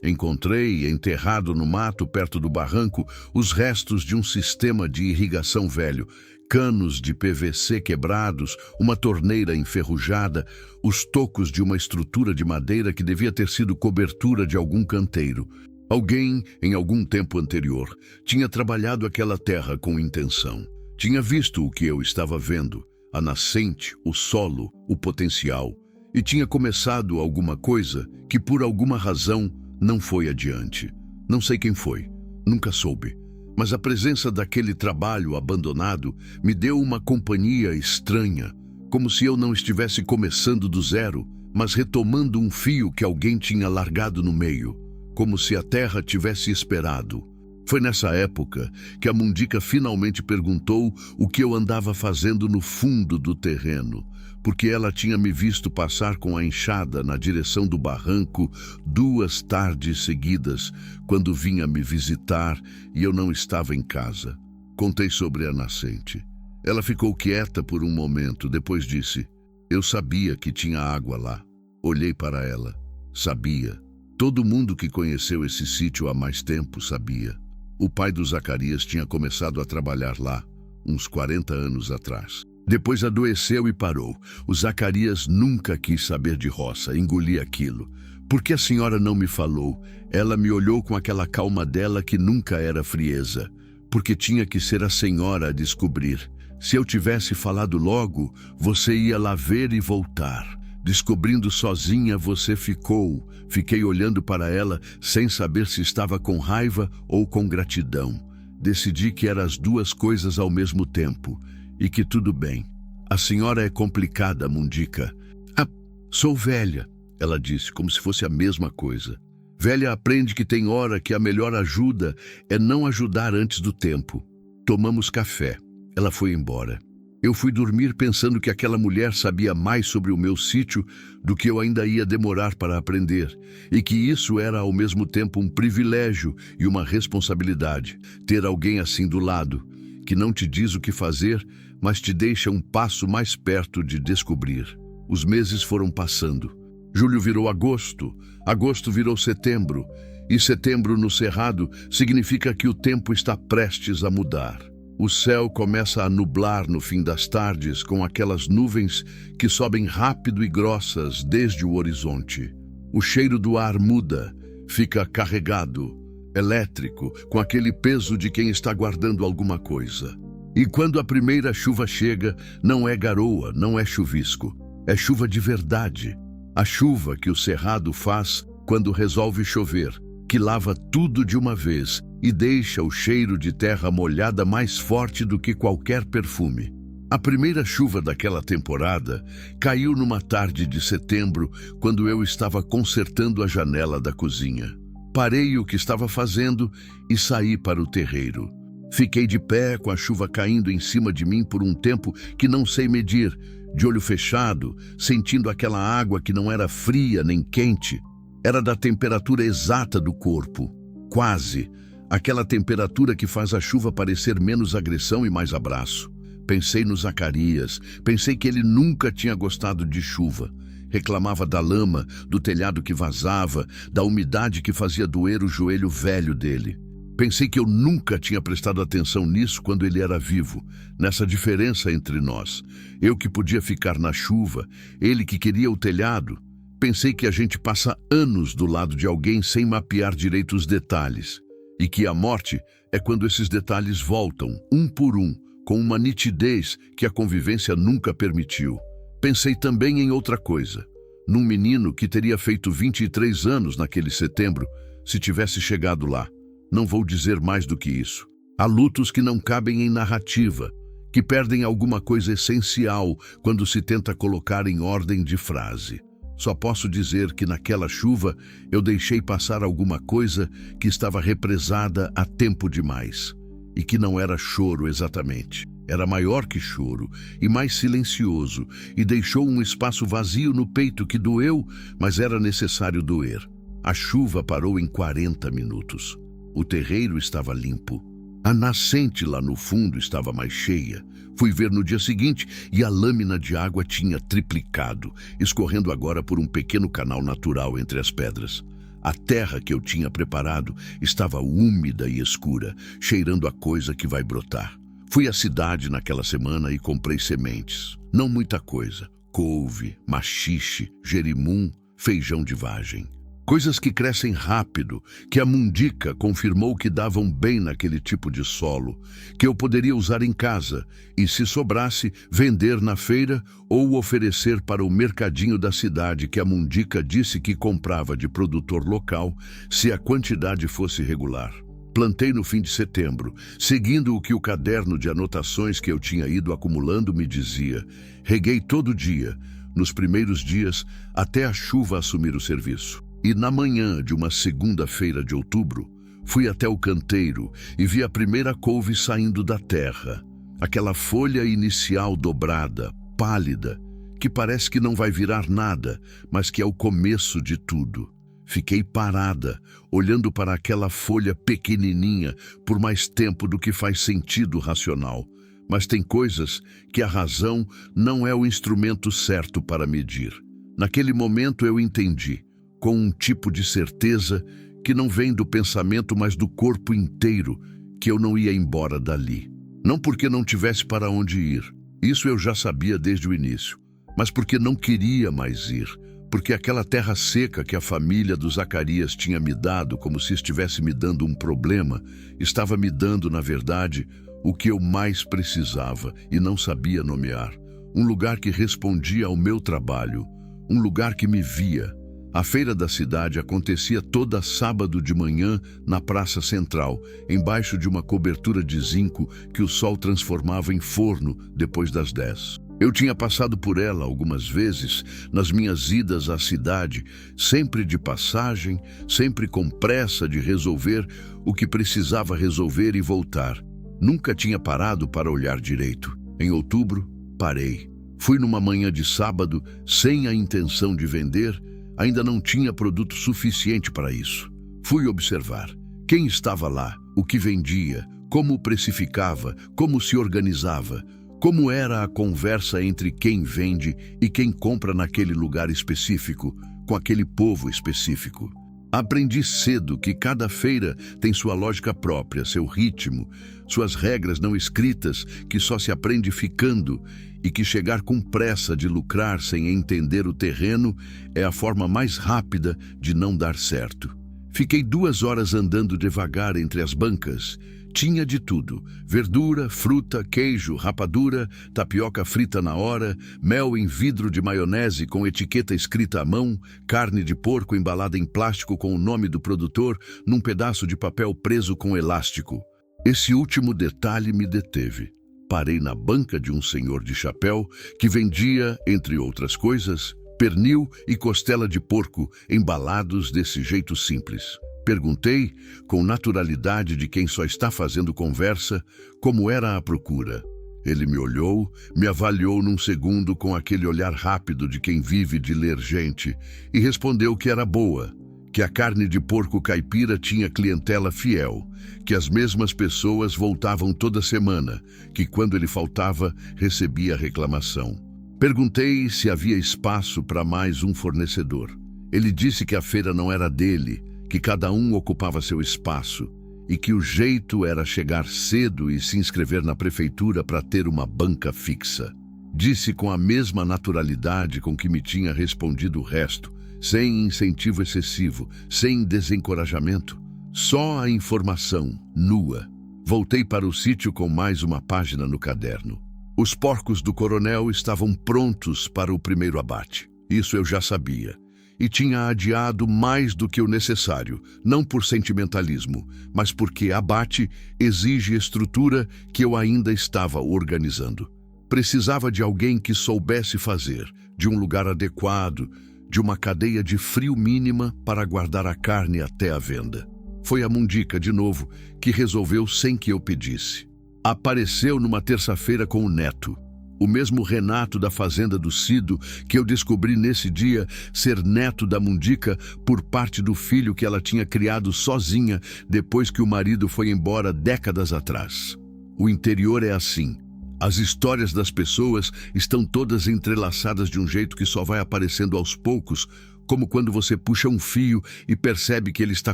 Encontrei, enterrado no mato perto do barranco, os restos de um sistema de irrigação velho, canos de PVC quebrados, uma torneira enferrujada, os tocos de uma estrutura de madeira que devia ter sido cobertura de algum canteiro. Alguém, em algum tempo anterior, tinha trabalhado aquela terra com intenção. Tinha visto o que eu estava vendo, a nascente, o solo, o potencial, e tinha começado alguma coisa que, por alguma razão, não foi adiante. Não sei quem foi, nunca soube. Mas a presença daquele trabalho abandonado me deu uma companhia estranha, como se eu não estivesse começando do zero, mas retomando um fio que alguém tinha largado no meio, como se a terra tivesse esperado. Foi nessa época que a Mundica finalmente perguntou o que eu andava fazendo no fundo do terreno, porque ela tinha me visto passar com a enxada na direção do barranco 2 tardes seguidas, quando vinha me visitar e eu não estava em casa. Contei sobre a nascente. Ela ficou quieta por um momento, depois disse: "Eu sabia que tinha água lá." Olhei para ela. Sabia. Todo mundo que conheceu esse sítio há mais tempo sabia. O pai do Zacarias tinha começado a trabalhar lá, uns 40 anos atrás. Depois adoeceu e parou. O Zacarias nunca quis saber de roça, engoli aquilo. Por que a senhora não me falou? Ela me olhou com aquela calma dela que nunca era frieza. Porque tinha que ser a senhora a descobrir. Se eu tivesse falado logo, você ia lá ver e voltar. Descobrindo sozinha, você ficou. Fiquei olhando para ela sem saber se estava com raiva ou com gratidão. Decidi que eram as 2 coisas ao mesmo tempo. E que tudo bem. A senhora é complicada, Mundica. "Ah, sou velha", ela disse, como se fosse a mesma coisa. Velha aprende que tem hora que a melhor ajuda é não ajudar antes do tempo. Tomamos café. Ela foi embora. Eu fui dormir pensando que aquela mulher sabia mais sobre o meu sítio do que eu ainda ia demorar para aprender, e que isso era ao mesmo tempo um privilégio e uma responsabilidade, ter alguém assim do lado, que não te diz o que fazer, mas te deixa um passo mais perto de descobrir. Os meses foram passando. Julho virou agosto, agosto virou setembro, e setembro no Cerrado significa que o tempo está prestes a mudar. O céu começa a nublar no fim das tardes com aquelas nuvens que sobem rápido e grossas desde o horizonte. O cheiro do ar muda, fica carregado, elétrico, com aquele peso de quem está guardando alguma coisa. E quando a primeira chuva chega, não é garoa, não é chuvisco, é chuva de verdade. A chuva que o Cerrado faz quando resolve chover, que lava tudo de uma vez e deixa o cheiro de terra molhada mais forte do que qualquer perfume. A primeira chuva daquela temporada caiu numa tarde de setembro, quando eu estava consertando a janela da cozinha. Parei o que estava fazendo e saí para o terreiro. Fiquei de pé com a chuva caindo em cima de mim por um tempo que não sei medir, de olho fechado, sentindo aquela água que não era fria nem quente. Era da temperatura exata do corpo, quase. Aquela temperatura que faz a chuva parecer menos agressão e mais abraço. Pensei no Zacarias, pensei que ele nunca tinha gostado de chuva. Reclamava da lama, do telhado que vazava, da umidade que fazia doer o joelho velho dele. Pensei que eu nunca tinha prestado atenção nisso quando ele era vivo, nessa diferença entre nós. Eu que podia ficar na chuva, ele que queria o telhado. Pensei que a gente passa anos do lado de alguém sem mapear direito os detalhes. E que a morte é quando esses detalhes voltam, um por um, com uma nitidez que a convivência nunca permitiu. Pensei também em outra coisa, num menino que teria feito 23 anos naquele setembro, se tivesse chegado lá. Não vou dizer mais do que isso. Há lutos que não cabem em narrativa, que perdem alguma coisa essencial quando se tenta colocar em ordem de frase. Só posso dizer que naquela chuva eu deixei passar alguma coisa que estava represada há tempo demais. E que não era choro exatamente. Era maior que choro e mais silencioso, e deixou um espaço vazio no peito que doeu, mas era necessário doer. A chuva parou em 40 minutos. O terreiro estava limpo. A nascente lá no fundo estava mais cheia. Fui ver no dia seguinte e a lâmina de água tinha triplicado, escorrendo agora por um pequeno canal natural entre as pedras. A terra que eu tinha preparado estava úmida e escura, cheirando a coisa que vai brotar. Fui à cidade naquela semana e comprei sementes. Não muita coisa. Couve, maxixe, jerimum, feijão de vagem. Coisas que crescem rápido, que a mundica confirmou que davam bem naquele tipo de solo, que eu poderia usar em casa e, se sobrasse, vender na feira ou oferecer para o mercadinho da cidade que a mundica disse que comprava de produtor local, se a quantidade fosse regular. Plantei no fim de setembro, seguindo o que o caderno de anotações que eu tinha ido acumulando me dizia. Reguei todo dia, nos primeiros dias, até a chuva assumir o serviço. E na manhã de uma segunda-feira de outubro, fui até o canteiro e vi a primeira couve saindo da terra. Aquela folha inicial dobrada, pálida, que parece que não vai virar nada, mas que é o começo de tudo. Fiquei parada, olhando para aquela folha pequenininha por mais tempo do que faz sentido racional. Mas tem coisas que a razão não é o instrumento certo para medir. Naquele momento eu entendi, com um tipo de certeza que não vem do pensamento, mas do corpo inteiro, que eu não ia embora dali. Não porque não tivesse para onde ir, isso eu já sabia desde o início, mas porque não queria mais ir, porque aquela terra seca que a família do Zacarias tinha me dado, como se estivesse me dando um problema, estava me dando, na verdade, o que eu mais precisava e não sabia nomear. Um lugar que respondia ao meu trabalho, um lugar que me via. A feira da cidade acontecia toda sábado de manhã na praça central, embaixo de uma cobertura de zinco que o sol transformava em forno depois das 10. Eu tinha passado por ela algumas vezes nas minhas idas à cidade, sempre de passagem, sempre com pressa de resolver o que precisava resolver e voltar. Nunca tinha parado para olhar direito. Em outubro, parei. Fui numa manhã de sábado, sem a intenção de vender. Ainda não tinha produto suficiente para isso. Fui observar quem estava lá, o que vendia, como precificava, como se organizava, como era a conversa entre quem vende e quem compra naquele lugar específico, com aquele povo específico. Aprendi cedo que cada feira tem sua lógica própria, seu ritmo, suas regras não escritas que só se aprende ficando, e que chegar com pressa de lucrar sem entender o terreno é a forma mais rápida de não dar certo. Fiquei 2 horas andando devagar entre as bancas. Tinha de tudo: verdura, fruta, queijo, rapadura, tapioca frita na hora, mel em vidro de maionese com etiqueta escrita à mão, carne de porco embalada em plástico com o nome do produtor num pedaço de papel preso com elástico. Esse último detalhe me deteve. Parei na banca de um senhor de chapéu que vendia, entre outras coisas, pernil e costela de porco embalados desse jeito simples. Perguntei, com naturalidade de quem só está fazendo conversa, como era a procura. Ele me olhou, me avaliou num segundo com aquele olhar rápido de quem vive de ler gente e respondeu que era boa, que a carne de porco caipira tinha clientela fiel, que as mesmas pessoas voltavam toda semana, que quando ele faltava, recebia reclamação. Perguntei se havia espaço para mais um fornecedor. Ele disse que a feira não era dele, que cada um ocupava seu espaço e que o jeito era chegar cedo e se inscrever na prefeitura para ter uma banca fixa. Disse com a mesma naturalidade com que me tinha respondido o resto, sem incentivo excessivo, sem desencorajamento, só a informação, nua. Voltei para o sítio com mais uma página no caderno. Os porcos do coronel estavam prontos para o primeiro abate. Isso eu já sabia. E tinha adiado mais do que o necessário, não por sentimentalismo, mas porque abate exige estrutura que eu ainda estava organizando. Precisava de alguém que soubesse fazer, de um lugar adequado, de uma cadeia de frio mínima para guardar a carne até a venda. Foi a mundica, de novo, que resolveu sem que eu pedisse. Apareceu numa terça-feira com o neto. O mesmo Renato da fazenda do Cido que eu descobri nesse dia ser neto da Mundica por parte do filho que ela tinha criado sozinha depois que o marido foi embora décadas atrás. O interior é assim. As histórias das pessoas estão todas entrelaçadas de um jeito que só vai aparecendo aos poucos, como quando você puxa um fio e percebe que ele está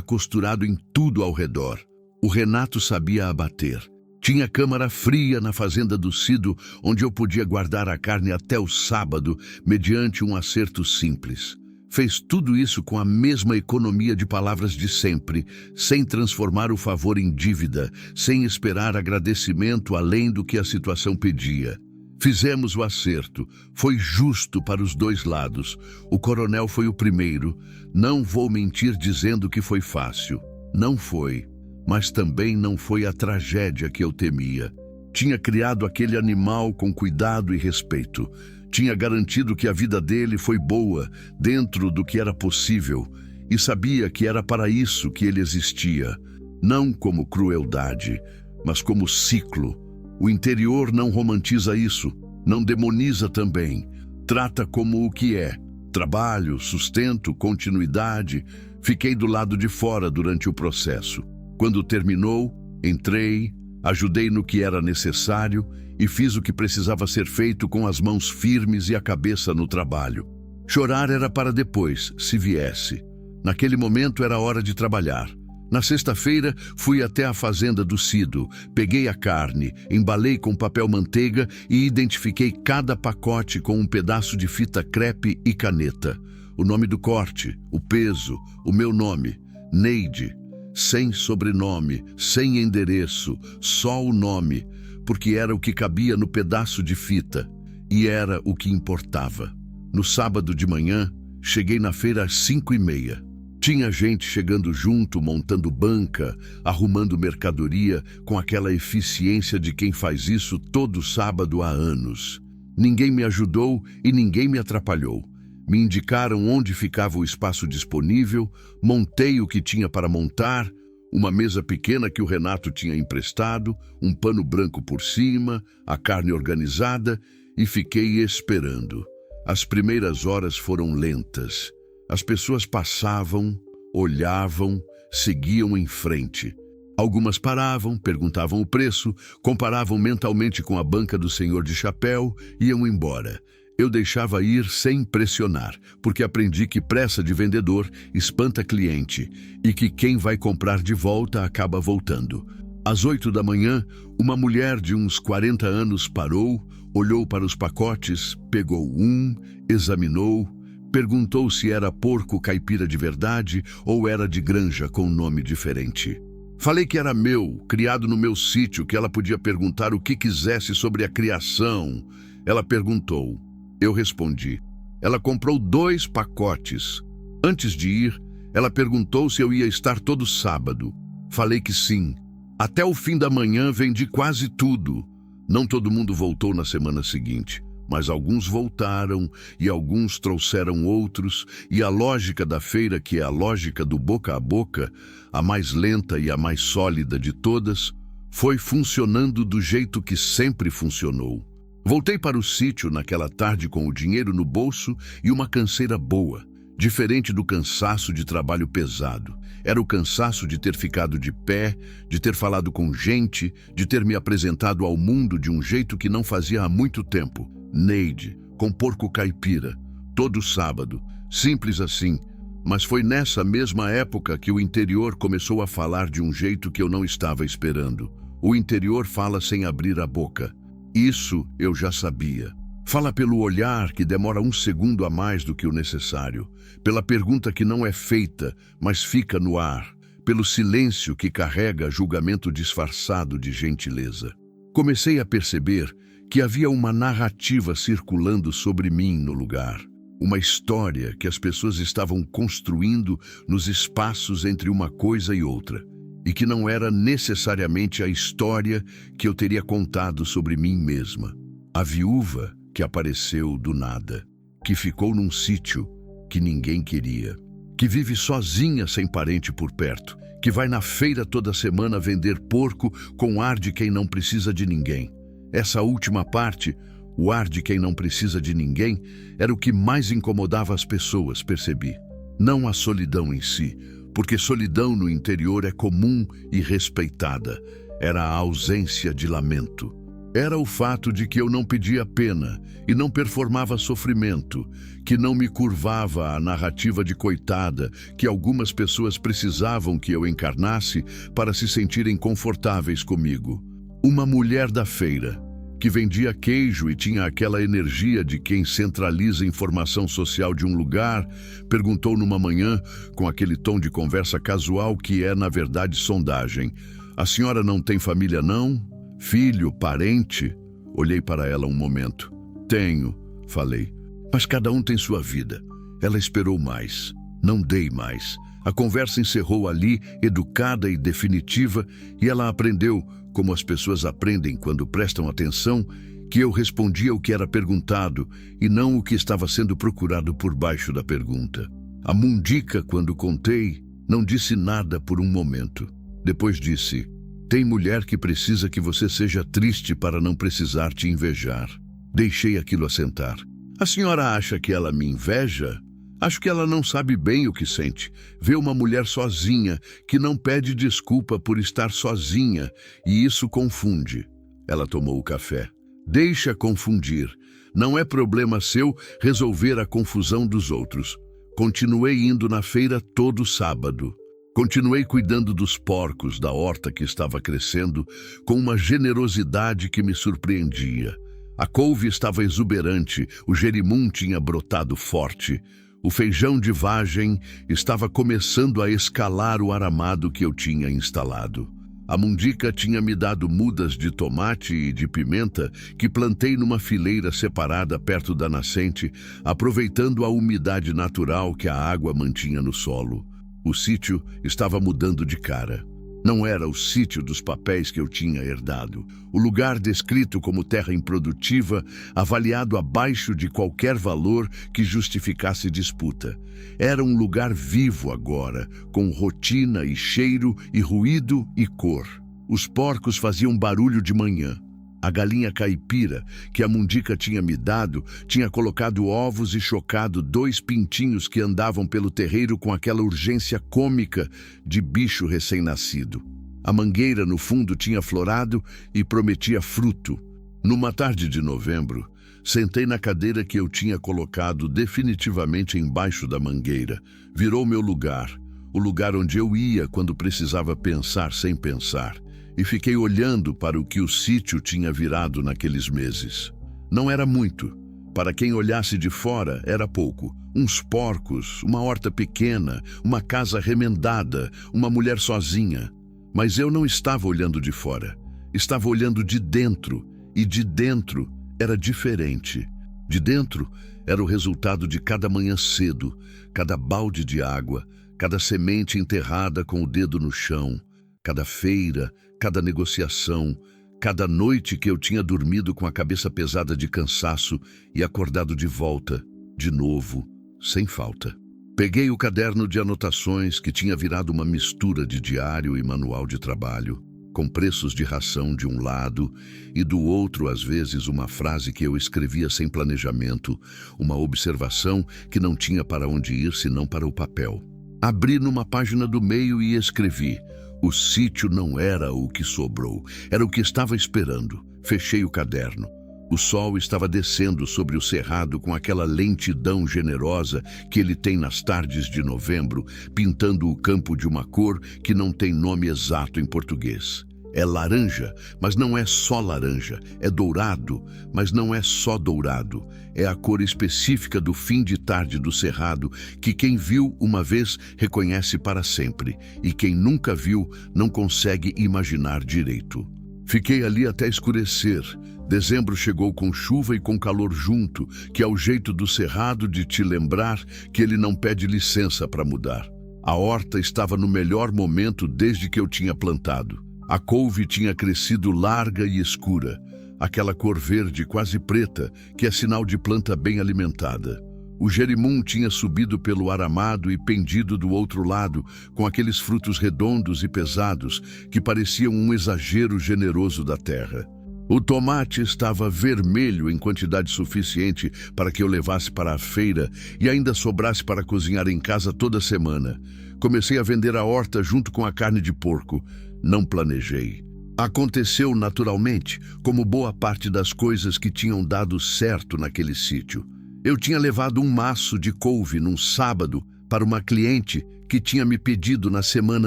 costurado em tudo ao redor. O Renato sabia abater. Tinha câmara fria na fazenda do Cido, onde eu podia guardar a carne até o sábado, mediante um acerto simples. Fez tudo isso com a mesma economia de palavras de sempre, sem transformar o favor em dívida, sem esperar agradecimento além do que a situação pedia. Fizemos o acerto. Foi justo para os dois lados. O coronel foi o primeiro. Não vou mentir dizendo que foi fácil. Não foi. Mas também não foi a tragédia que eu temia. Tinha criado aquele animal com cuidado e respeito. Tinha garantido que a vida dele foi boa, dentro do que era possível, e sabia que era para isso que ele existia. Não como crueldade, mas como ciclo. O interior não romantiza isso, não demoniza também. Trata como o que é. Trabalho, sustento, continuidade. Fiquei do lado de fora durante o processo. Quando terminou, entrei, ajudei no que era necessário e fiz o que precisava ser feito com as mãos firmes e a cabeça no trabalho. Chorar era para depois, se viesse. Naquele momento era hora de trabalhar. Na sexta-feira, fui até a fazenda do Cido, peguei a carne, embalei com papel manteiga e identifiquei cada pacote com um pedaço de fita crepe e caneta. O nome do corte, o peso, o meu nome, Neide. Sem sobrenome, sem endereço, só o nome, porque era o que cabia no pedaço de fita e era o que importava. No sábado de manhã, cheguei na feira às 5h30. Tinha gente chegando junto, montando banca, arrumando mercadoria com aquela eficiência de quem faz isso todo sábado há anos. Ninguém me ajudou e ninguém me atrapalhou. Me indicaram onde ficava o espaço disponível, montei o que tinha para montar, uma mesa pequena que o Renato tinha emprestado, um pano branco por cima, a carne organizada e fiquei esperando. As primeiras horas foram lentas. As pessoas passavam, olhavam, seguiam em frente. Algumas paravam, perguntavam o preço, comparavam mentalmente com a banca do senhor de chapéu e iam embora. Eu deixava ir sem pressionar, porque aprendi que pressa de vendedor espanta cliente e que quem vai comprar de volta acaba voltando. Às 8 da manhã, uma mulher de uns 40 anos parou, olhou para os pacotes, pegou um, examinou, perguntou se era porco caipira de verdade ou era de granja com nome diferente. Falei que era meu, criado no meu sítio, que ela podia perguntar o que quisesse sobre a criação. Ela perguntou. Eu respondi. Ela comprou 2 pacotes. Antes de ir, ela perguntou se eu ia estar todo sábado. Falei que sim. Até o fim da manhã vendi quase tudo. Não todo mundo voltou na semana seguinte, mas alguns voltaram e alguns trouxeram outros, e a lógica da feira, que é a lógica do boca a boca, a mais lenta e a mais sólida de todas, foi funcionando do jeito que sempre funcionou. Voltei para o sítio naquela tarde com o dinheiro no bolso e uma canseira boa, diferente do cansaço de trabalho pesado. Era o cansaço de ter ficado de pé, de ter falado com gente, de ter me apresentado ao mundo de um jeito que não fazia há muito tempo. Neide, com porco caipira, todo sábado, simples assim. Mas foi nessa mesma época que o interior começou a falar de um jeito que eu não estava esperando. O interior fala sem abrir a boca. Isso eu já sabia. Fala pelo olhar que demora 1 segundo a mais do que o necessário, pela pergunta que não é feita, mas fica no ar, pelo silêncio que carrega julgamento disfarçado de gentileza. Comecei a perceber que havia uma narrativa circulando sobre mim no lugar, uma história que as pessoas estavam construindo nos espaços entre uma coisa e outra, e que não era necessariamente a história que eu teria contado sobre mim mesma. A viúva que apareceu do nada, que ficou num sítio que ninguém queria, que vive sozinha sem parente por perto, que vai na feira toda semana vender porco com ar de quem não precisa de ninguém. Essa última parte, O ar de quem não precisa de ninguém era o que mais incomodava as pessoas, percebi. Não a solidão em si, porque solidão no interior é comum e respeitada. Era a ausência de lamento. Era o fato de que eu não pedia pena e não performava sofrimento, que não me curvava à narrativa de coitada que algumas pessoas precisavam que eu encarnasse para se sentirem confortáveis comigo. Uma mulher da feira, que vendia queijo e tinha aquela energia de quem centraliza informação social de um lugar, perguntou numa manhã, com aquele tom de conversa casual que é, na verdade, sondagem: "A senhora não tem família, não? Filho, parente?" Olhei para ela um momento. "Tenho", falei. "Mas cada um tem sua vida." Ela esperou mais. Não dei mais. A conversa encerrou ali, educada e definitiva, e ela aprendeu, como as pessoas aprendem quando prestam atenção, que eu respondia o que era perguntado e não o que estava sendo procurado por baixo da pergunta. A Mundica, quando contei, não disse nada por um momento. Depois disse: "Tem mulher que precisa que você seja triste para não precisar te invejar." Deixei aquilo assentar. "A senhora acha que ela me inveja? Acho que ela não sabe bem o que sente. Vê uma mulher sozinha, que não pede desculpa por estar sozinha, e isso confunde." Ela tomou o café. "Deixa confundir. Não é problema seu resolver a confusão dos outros." Continuei indo na feira todo sábado. Continuei cuidando dos porcos da horta que estava crescendo com uma generosidade que me surpreendia. A couve estava exuberante, o gerimum tinha brotado forte. O feijão de vagem estava começando a escalar o aramado que eu tinha instalado. A Mundica tinha me dado mudas de tomate e de pimenta que plantei numa fileira separada perto da nascente, aproveitando a umidade natural que a água mantinha no solo. O sítio estava mudando de cara. Não era o sítio dos papéis que eu tinha herdado. O lugar descrito como terra improdutiva, avaliado abaixo de qualquer valor que justificasse disputa. Era um lugar vivo agora, com rotina e cheiro e ruído e cor. Os porcos faziam barulho de manhã. A galinha caipira, que a Mundica tinha me dado, tinha colocado ovos e chocado 2 pintinhos que andavam pelo terreiro com aquela urgência cômica de bicho recém-nascido. A mangueira no fundo tinha florado e prometia fruto. Numa tarde de novembro, sentei na cadeira que eu tinha colocado definitivamente embaixo da mangueira. Virou meu lugar, o lugar onde eu ia quando precisava pensar sem pensar. E fiquei olhando para o que o sítio tinha virado naqueles meses. Não era muito. Para quem olhasse de fora, era pouco. Uns porcos, uma horta pequena, uma casa remendada, uma mulher sozinha. Mas eu não estava olhando de fora. Estava olhando de dentro. E de dentro era diferente. De dentro era o resultado de cada manhã cedo, cada balde de água, cada semente enterrada com o dedo no chão, cada feira, cada negociação, cada noite que eu tinha dormido com a cabeça pesada de cansaço e acordado de volta, de novo, sem falta. Peguei o caderno de anotações que tinha virado uma mistura de diário e manual de trabalho, com preços de ração de um lado e do outro, às vezes, uma frase que eu escrevia sem planejamento, uma observação que não tinha para onde ir senão para o papel. Abri numa página do meio e escrevi: "O sítio não era o que sobrou, era o que estava esperando." Fechei o caderno. O sol estava descendo sobre o cerrado com aquela lentidão generosa que ele tem nas tardes de novembro, pintando o campo de uma cor que não tem nome exato em português. É laranja, mas não é só laranja. É dourado, mas não é só dourado. É a cor específica do fim de tarde do cerrado que quem viu uma vez reconhece para sempre e quem nunca viu não consegue imaginar direito. Fiquei ali até escurecer. Dezembro chegou com chuva e com calor junto, que é o jeito do cerrado de te lembrar que ele não pede licença para mudar. A horta estava no melhor momento desde que eu tinha plantado. A couve tinha crescido larga e escura, aquela cor verde quase preta, que é sinal de planta bem alimentada. O gerimum tinha subido pelo aramado e pendido do outro lado, com aqueles frutos redondos e pesados que pareciam um exagero generoso da terra. O tomate estava vermelho em quantidade suficiente para que eu levasse para a feira e ainda sobrasse para cozinhar em casa toda semana. Comecei a vender a horta junto com a carne de porco. Não planejei. Aconteceu naturalmente, como boa parte das coisas que tinham dado certo naquele sítio. Eu tinha levado um maço de couve num sábado para uma cliente que tinha me pedido na semana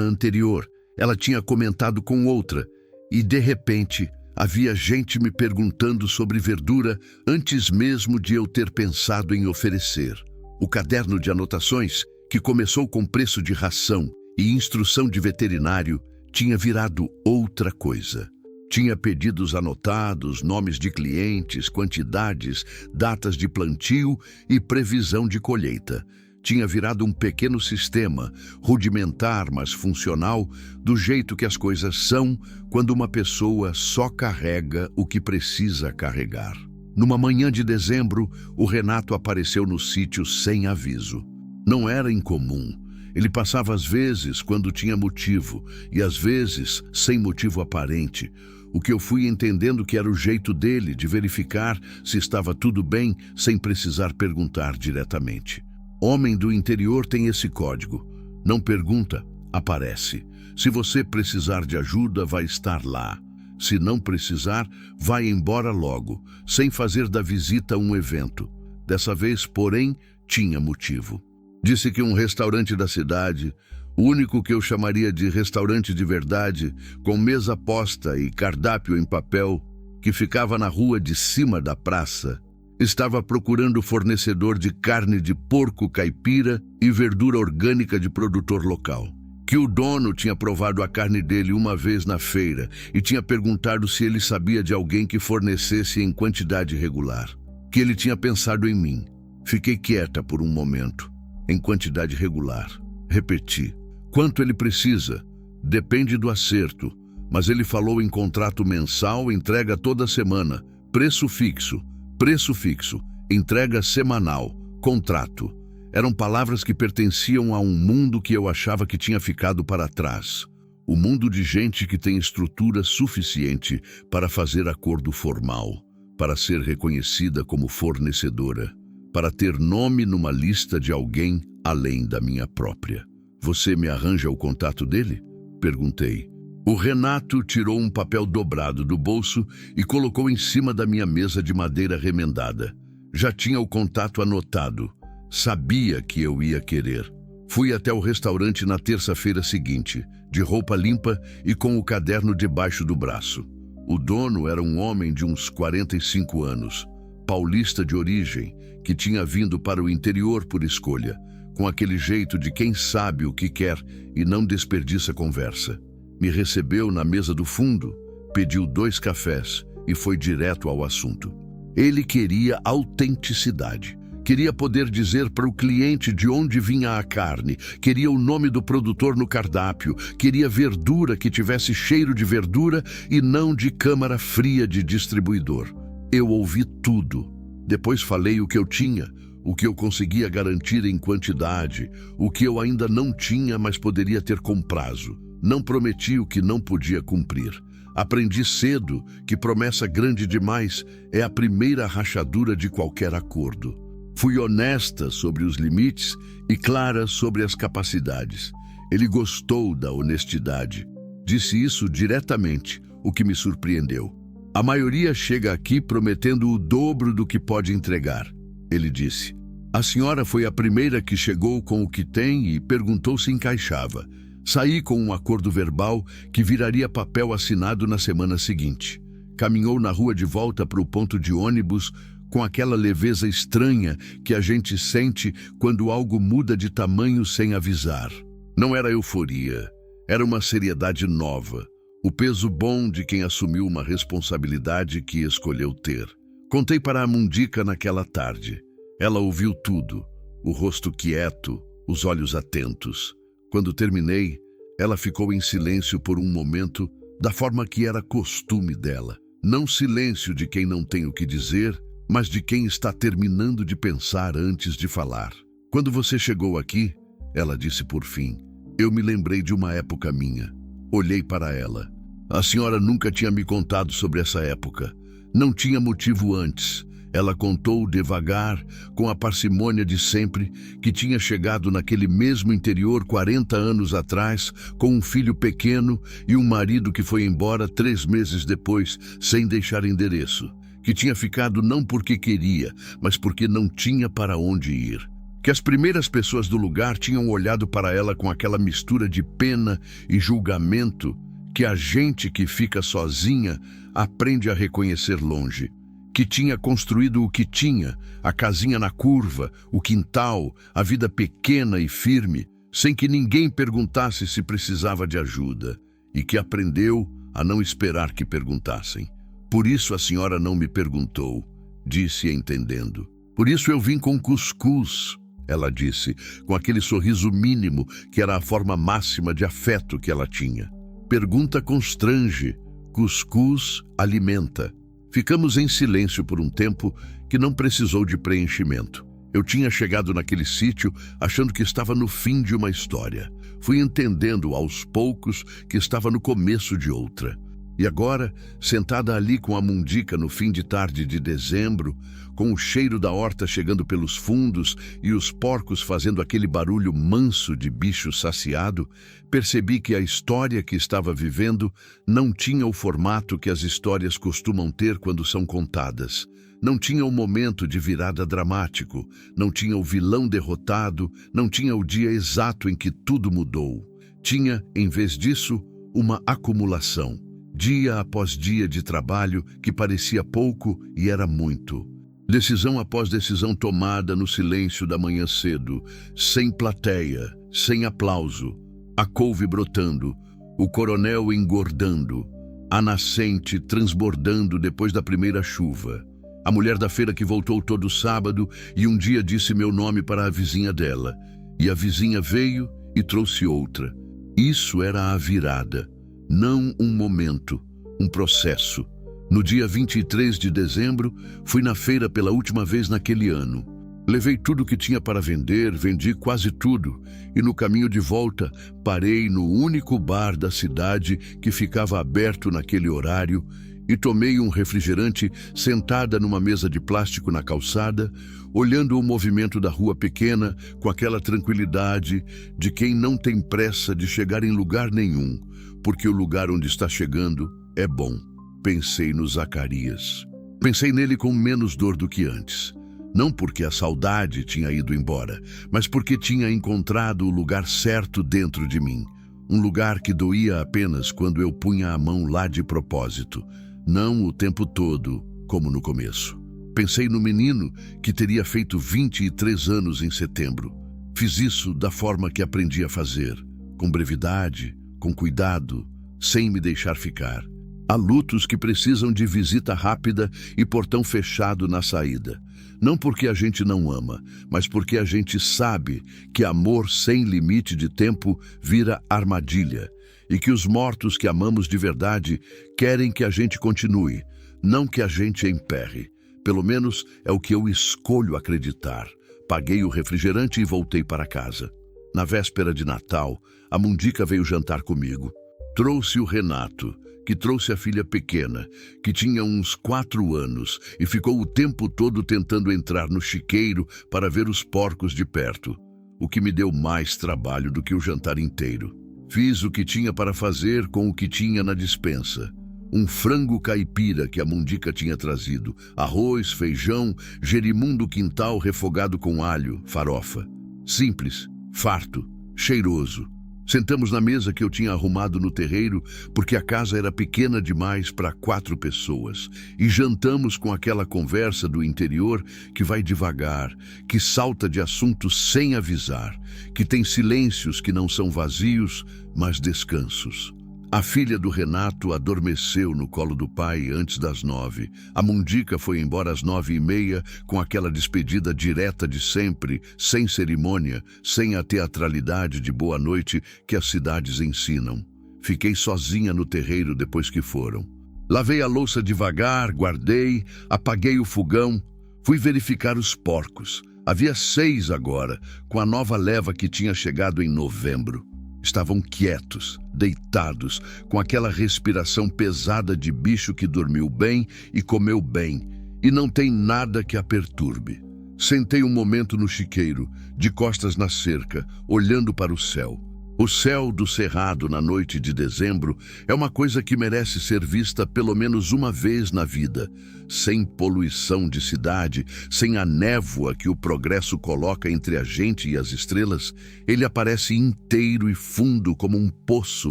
anterior. Ela tinha comentado com outra e, de repente, havia gente me perguntando sobre verdura antes mesmo de eu ter pensado em oferecer. O caderno de anotações, que começou com preço de ração e instrução de veterinário, tinha virado outra coisa. Tinha pedidos anotados, nomes de clientes, quantidades, datas de plantio e previsão de colheita. Tinha virado um pequeno sistema, rudimentar, mas funcional, do jeito que as coisas são quando uma pessoa só carrega o que precisa carregar. Numa manhã de dezembro, o Renato apareceu no sítio sem aviso. Não era incomum. Ele passava às vezes quando tinha motivo e às vezes sem motivo aparente, o que eu fui entendendo que era o jeito dele de verificar se estava tudo bem sem precisar perguntar diretamente. Homem do interior tem esse código. Não pergunta, aparece. Se você precisar de ajuda, vai estar lá. Se não precisar, vai embora logo, sem fazer da visita um evento. Dessa vez, porém, tinha motivo. Disse que um restaurante da cidade, o único que eu chamaria de restaurante de verdade, com mesa posta e cardápio em papel, que ficava na rua de cima da praça, estava procurando fornecedor de carne de porco caipira e verdura orgânica de produtor local. Que o dono tinha provado a carne dele uma vez na feira e tinha perguntado se ele sabia de alguém que fornecesse em quantidade regular. Que ele tinha pensado em mim. Fiquei quieta por um momento. Em quantidade regular. Repeti. Quanto ele precisa? Depende do acerto. Mas ele falou em contrato mensal, entrega toda semana. Preço fixo. Preço fixo. Entrega semanal. Contrato. Eram palavras que pertenciam a um mundo que eu achava que tinha ficado para trás. O mundo de gente que tem estrutura suficiente para fazer acordo formal, para ser reconhecida como fornecedora, para ter nome numa lista de alguém além da minha própria. Você me arranja o contato dele? Perguntei. O Renato tirou um papel dobrado do bolso e colocou em cima da minha mesa de madeira remendada. Já tinha o contato anotado. Sabia que eu ia querer. Fui até o restaurante na terça-feira seguinte, de roupa limpa e com o caderno debaixo do braço. O dono era um homem de uns 45 anos, paulista de origem, que tinha vindo para o interior por escolha, com aquele jeito de quem sabe o que quer e não desperdiça conversa. Me recebeu na mesa do fundo, pediu 2 cafés e foi direto ao assunto. Ele queria autenticidade. Queria poder dizer para o cliente de onde vinha a carne, queria o nome do produtor no cardápio, queria verdura que tivesse cheiro de verdura e não de câmara fria de distribuidor. Eu ouvi tudo. Depois falei o que eu tinha, o que eu conseguia garantir em quantidade, o que eu ainda não tinha, mas poderia ter com prazo. Não prometi o que não podia cumprir. Aprendi cedo que promessa grande demais é a primeira rachadura de qualquer acordo. Fui honesta sobre os limites e clara sobre as capacidades. Ele gostou da honestidade. Disse isso diretamente, o que me surpreendeu. A maioria chega aqui prometendo o dobro do que pode entregar. Ele disse. A senhora foi a primeira que chegou com o que tem e perguntou se encaixava. Saí com um acordo verbal que viraria papel assinado na semana seguinte. Caminhou na rua de volta para o ponto de ônibus com aquela leveza estranha que a gente sente quando algo muda de tamanho sem avisar. Não era euforia, era uma seriedade nova, o peso bom de quem assumiu uma responsabilidade que escolheu ter. Contei para a Mundica naquela tarde. Ela ouviu tudo, o rosto quieto, os olhos atentos. Quando terminei, ela ficou em silêncio por um momento, da forma que era costume dela. Não silêncio de quem não tem o que dizer, mas de quem está terminando de pensar antes de falar. Quando você chegou aqui, ela disse por fim, eu me lembrei de uma época minha. Olhei para ela. A senhora nunca tinha me contado sobre essa época. Não tinha motivo antes. Ela contou devagar, com a parcimônia de sempre, que tinha chegado naquele mesmo interior 40 anos atrás, com um filho pequeno e um marido que foi embora 3 meses depois, sem deixar endereço. Que tinha ficado não porque queria, mas porque não tinha para onde ir. Que as primeiras pessoas do lugar tinham olhado para ela com aquela mistura de pena e julgamento que a gente que fica sozinha aprende a reconhecer longe. Que tinha construído o que tinha, a casinha na curva, o quintal, a vida pequena e firme, sem que ninguém perguntasse se precisava de ajuda, e que aprendeu a não esperar que perguntassem. Por isso a senhora não me perguntou, disse entendendo. Por isso eu vim com cuscuz, ela disse, com aquele sorriso mínimo que era a forma máxima de afeto que ela tinha. Pergunta constrange, cuscuz alimenta. Ficamos em silêncio por um tempo que não precisou de preenchimento. Eu tinha chegado naquele sítio achando que estava no fim de uma história. Fui entendendo aos poucos que estava no começo de outra. E agora, sentada ali com a Mundica no fim de tarde de dezembro, com o cheiro da horta chegando pelos fundos e os porcos fazendo aquele barulho manso de bicho saciado, percebi que a história que estava vivendo não tinha o formato que as histórias costumam ter quando são contadas. Não tinha o momento de virada dramático, não tinha o vilão derrotado, não tinha o dia exato em que tudo mudou. Tinha, em vez disso, uma acumulação. Dia após dia de trabalho que parecia pouco e era muito. Decisão após decisão tomada no silêncio da manhã cedo, sem plateia, sem aplauso. A couve brotando, o coronel engordando, a nascente transbordando depois da primeira chuva. A mulher da feira que voltou todo sábado e um dia disse meu nome para a vizinha dela. E a vizinha veio e trouxe outra. Isso era a virada. Não um momento, um processo. No dia 23 de dezembro, fui na feira pela última vez naquele ano. Levei tudo o que tinha para vender, vendi quase tudo, e no caminho de volta, parei no único bar da cidade que ficava aberto naquele horário e tomei um refrigerante sentada numa mesa de plástico na calçada, olhando o movimento da rua pequena com aquela tranquilidade de quem não tem pressa de chegar em lugar nenhum, porque o lugar onde está chegando é bom. Pensei no Zacarias. Pensei nele com menos dor do que antes. Não porque a saudade tinha ido embora, mas porque tinha encontrado o lugar certo dentro de mim. Um lugar que doía apenas quando eu punha a mão lá de propósito. Não o tempo todo, como no começo. Pensei no menino que teria feito 23 anos em setembro. Fiz isso da forma que aprendi a fazer, com brevidade, com cuidado, sem me deixar ficar. Há lutos que precisam de visita rápida e portão fechado na saída. Não porque a gente não ama, mas porque a gente sabe que amor sem limite de tempo vira armadilha e que os mortos que amamos de verdade querem que a gente continue, não que a gente emperre. Pelo menos é o que eu escolho acreditar. Paguei o refrigerante e voltei para casa. Na véspera de Natal, a Mundica veio jantar comigo. Trouxe o Renato, que trouxe a filha pequena, que tinha uns 4 anos e ficou o tempo todo tentando entrar no chiqueiro para ver os porcos de perto, o que me deu mais trabalho do que o jantar inteiro. Fiz o que tinha para fazer com o que tinha na despensa. Um frango caipira que a Mundica tinha trazido, arroz, feijão, jerimum do quintal refogado com alho, farofa. Simples, farto, cheiroso. Sentamos na mesa que eu tinha arrumado no terreiro porque a casa era pequena demais para 4 pessoas e jantamos com aquela conversa do interior que vai devagar, que salta de assuntos sem avisar, que tem silêncios que não são vazios, mas descansos. A filha do Renato adormeceu no colo do pai antes das 9. A Mundica foi embora às 9h30 com aquela despedida direta de sempre, sem cerimônia, sem a teatralidade de boa noite que as cidades ensinam. Fiquei sozinha no terreiro depois que foram. Lavei a louça devagar, guardei, apaguei o fogão, fui verificar os porcos. Havia 6 agora, com a nova leva que tinha chegado em novembro. Estavam quietos, deitados, com aquela respiração pesada de bicho que dormiu bem e comeu bem, e não tem nada que a perturbe. Sentei um momento no chiqueiro, de costas na cerca, olhando para o céu. O céu do cerrado na noite de dezembro é uma coisa que merece ser vista pelo menos uma vez na vida, sem poluição de cidade, sem a névoa que o progresso coloca entre a gente e as estrelas. Ele aparece inteiro e fundo como um poço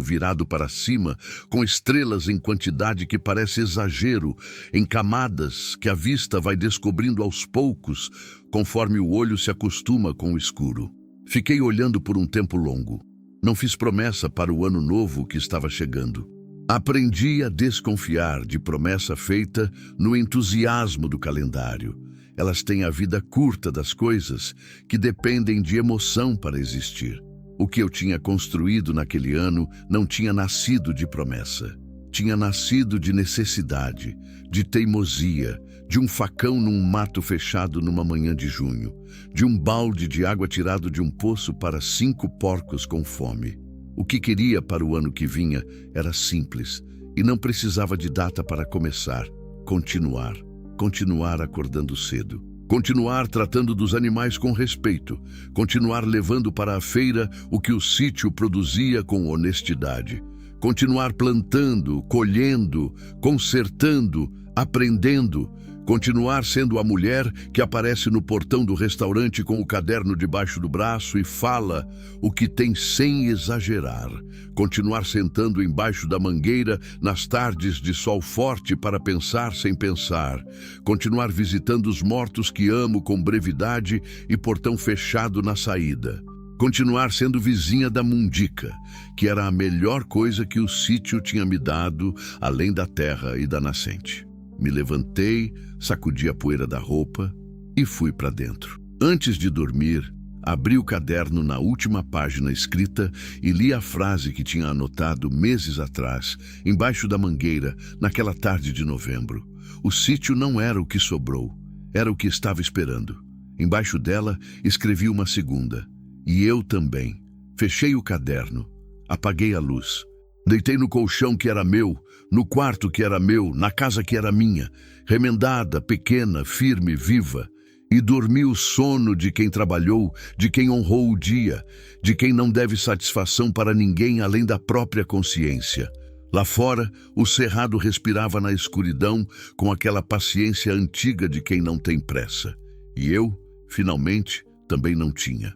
virado para cima, com estrelas em quantidade que parece exagero, em camadas que a vista vai descobrindo aos poucos, conforme o olho se acostuma com o escuro. Fiquei olhando por um tempo longo. Não fiz promessa para o ano novo que estava chegando. Aprendi a desconfiar de promessa feita no entusiasmo do calendário. Elas têm a vida curta das coisas que dependem de emoção para existir. O que eu tinha construído naquele ano não tinha nascido de promessa. Tinha nascido de necessidade, de teimosia, de um facão num mato fechado numa manhã de junho, de um balde de água tirado de um poço para 5 porcos com fome. O que queria para o ano que vinha era simples e não precisava de data para começar. Continuar acordando cedo. Continuar tratando dos animais com respeito. Continuar levando para a feira o que o sítio produzia com honestidade. Continuar plantando, colhendo, consertando, aprendendo. Continuar sendo a mulher que aparece no portão do restaurante com o caderno debaixo do braço e fala o que tem sem exagerar. Continuar sentando embaixo da mangueira nas tardes de sol forte para pensar sem pensar. Continuar visitando os mortos que amo com brevidade e portão fechado na saída. Continuar sendo vizinha da Mundica, que era a melhor coisa que o sítio tinha me dado, além da terra e da nascente. Me levantei, sacudi a poeira da roupa e fui para dentro. Antes de dormir, abri o caderno na última página escrita e li a frase que tinha anotado meses atrás, embaixo da mangueira, naquela tarde de novembro. O sítio não era o que sobrou, era o que estava esperando. Embaixo dela, escrevi uma segunda. E eu também. Fechei o caderno, apaguei a luz. Deitei no colchão que era meu, no quarto que era meu, na casa que era minha, remendada, pequena, firme, viva, e dormi o sono de quem trabalhou, de quem honrou o dia, de quem não deve satisfação para ninguém além da própria consciência. Lá fora, o cerrado respirava na escuridão com aquela paciência antiga de quem não tem pressa. E eu, finalmente, também não tinha.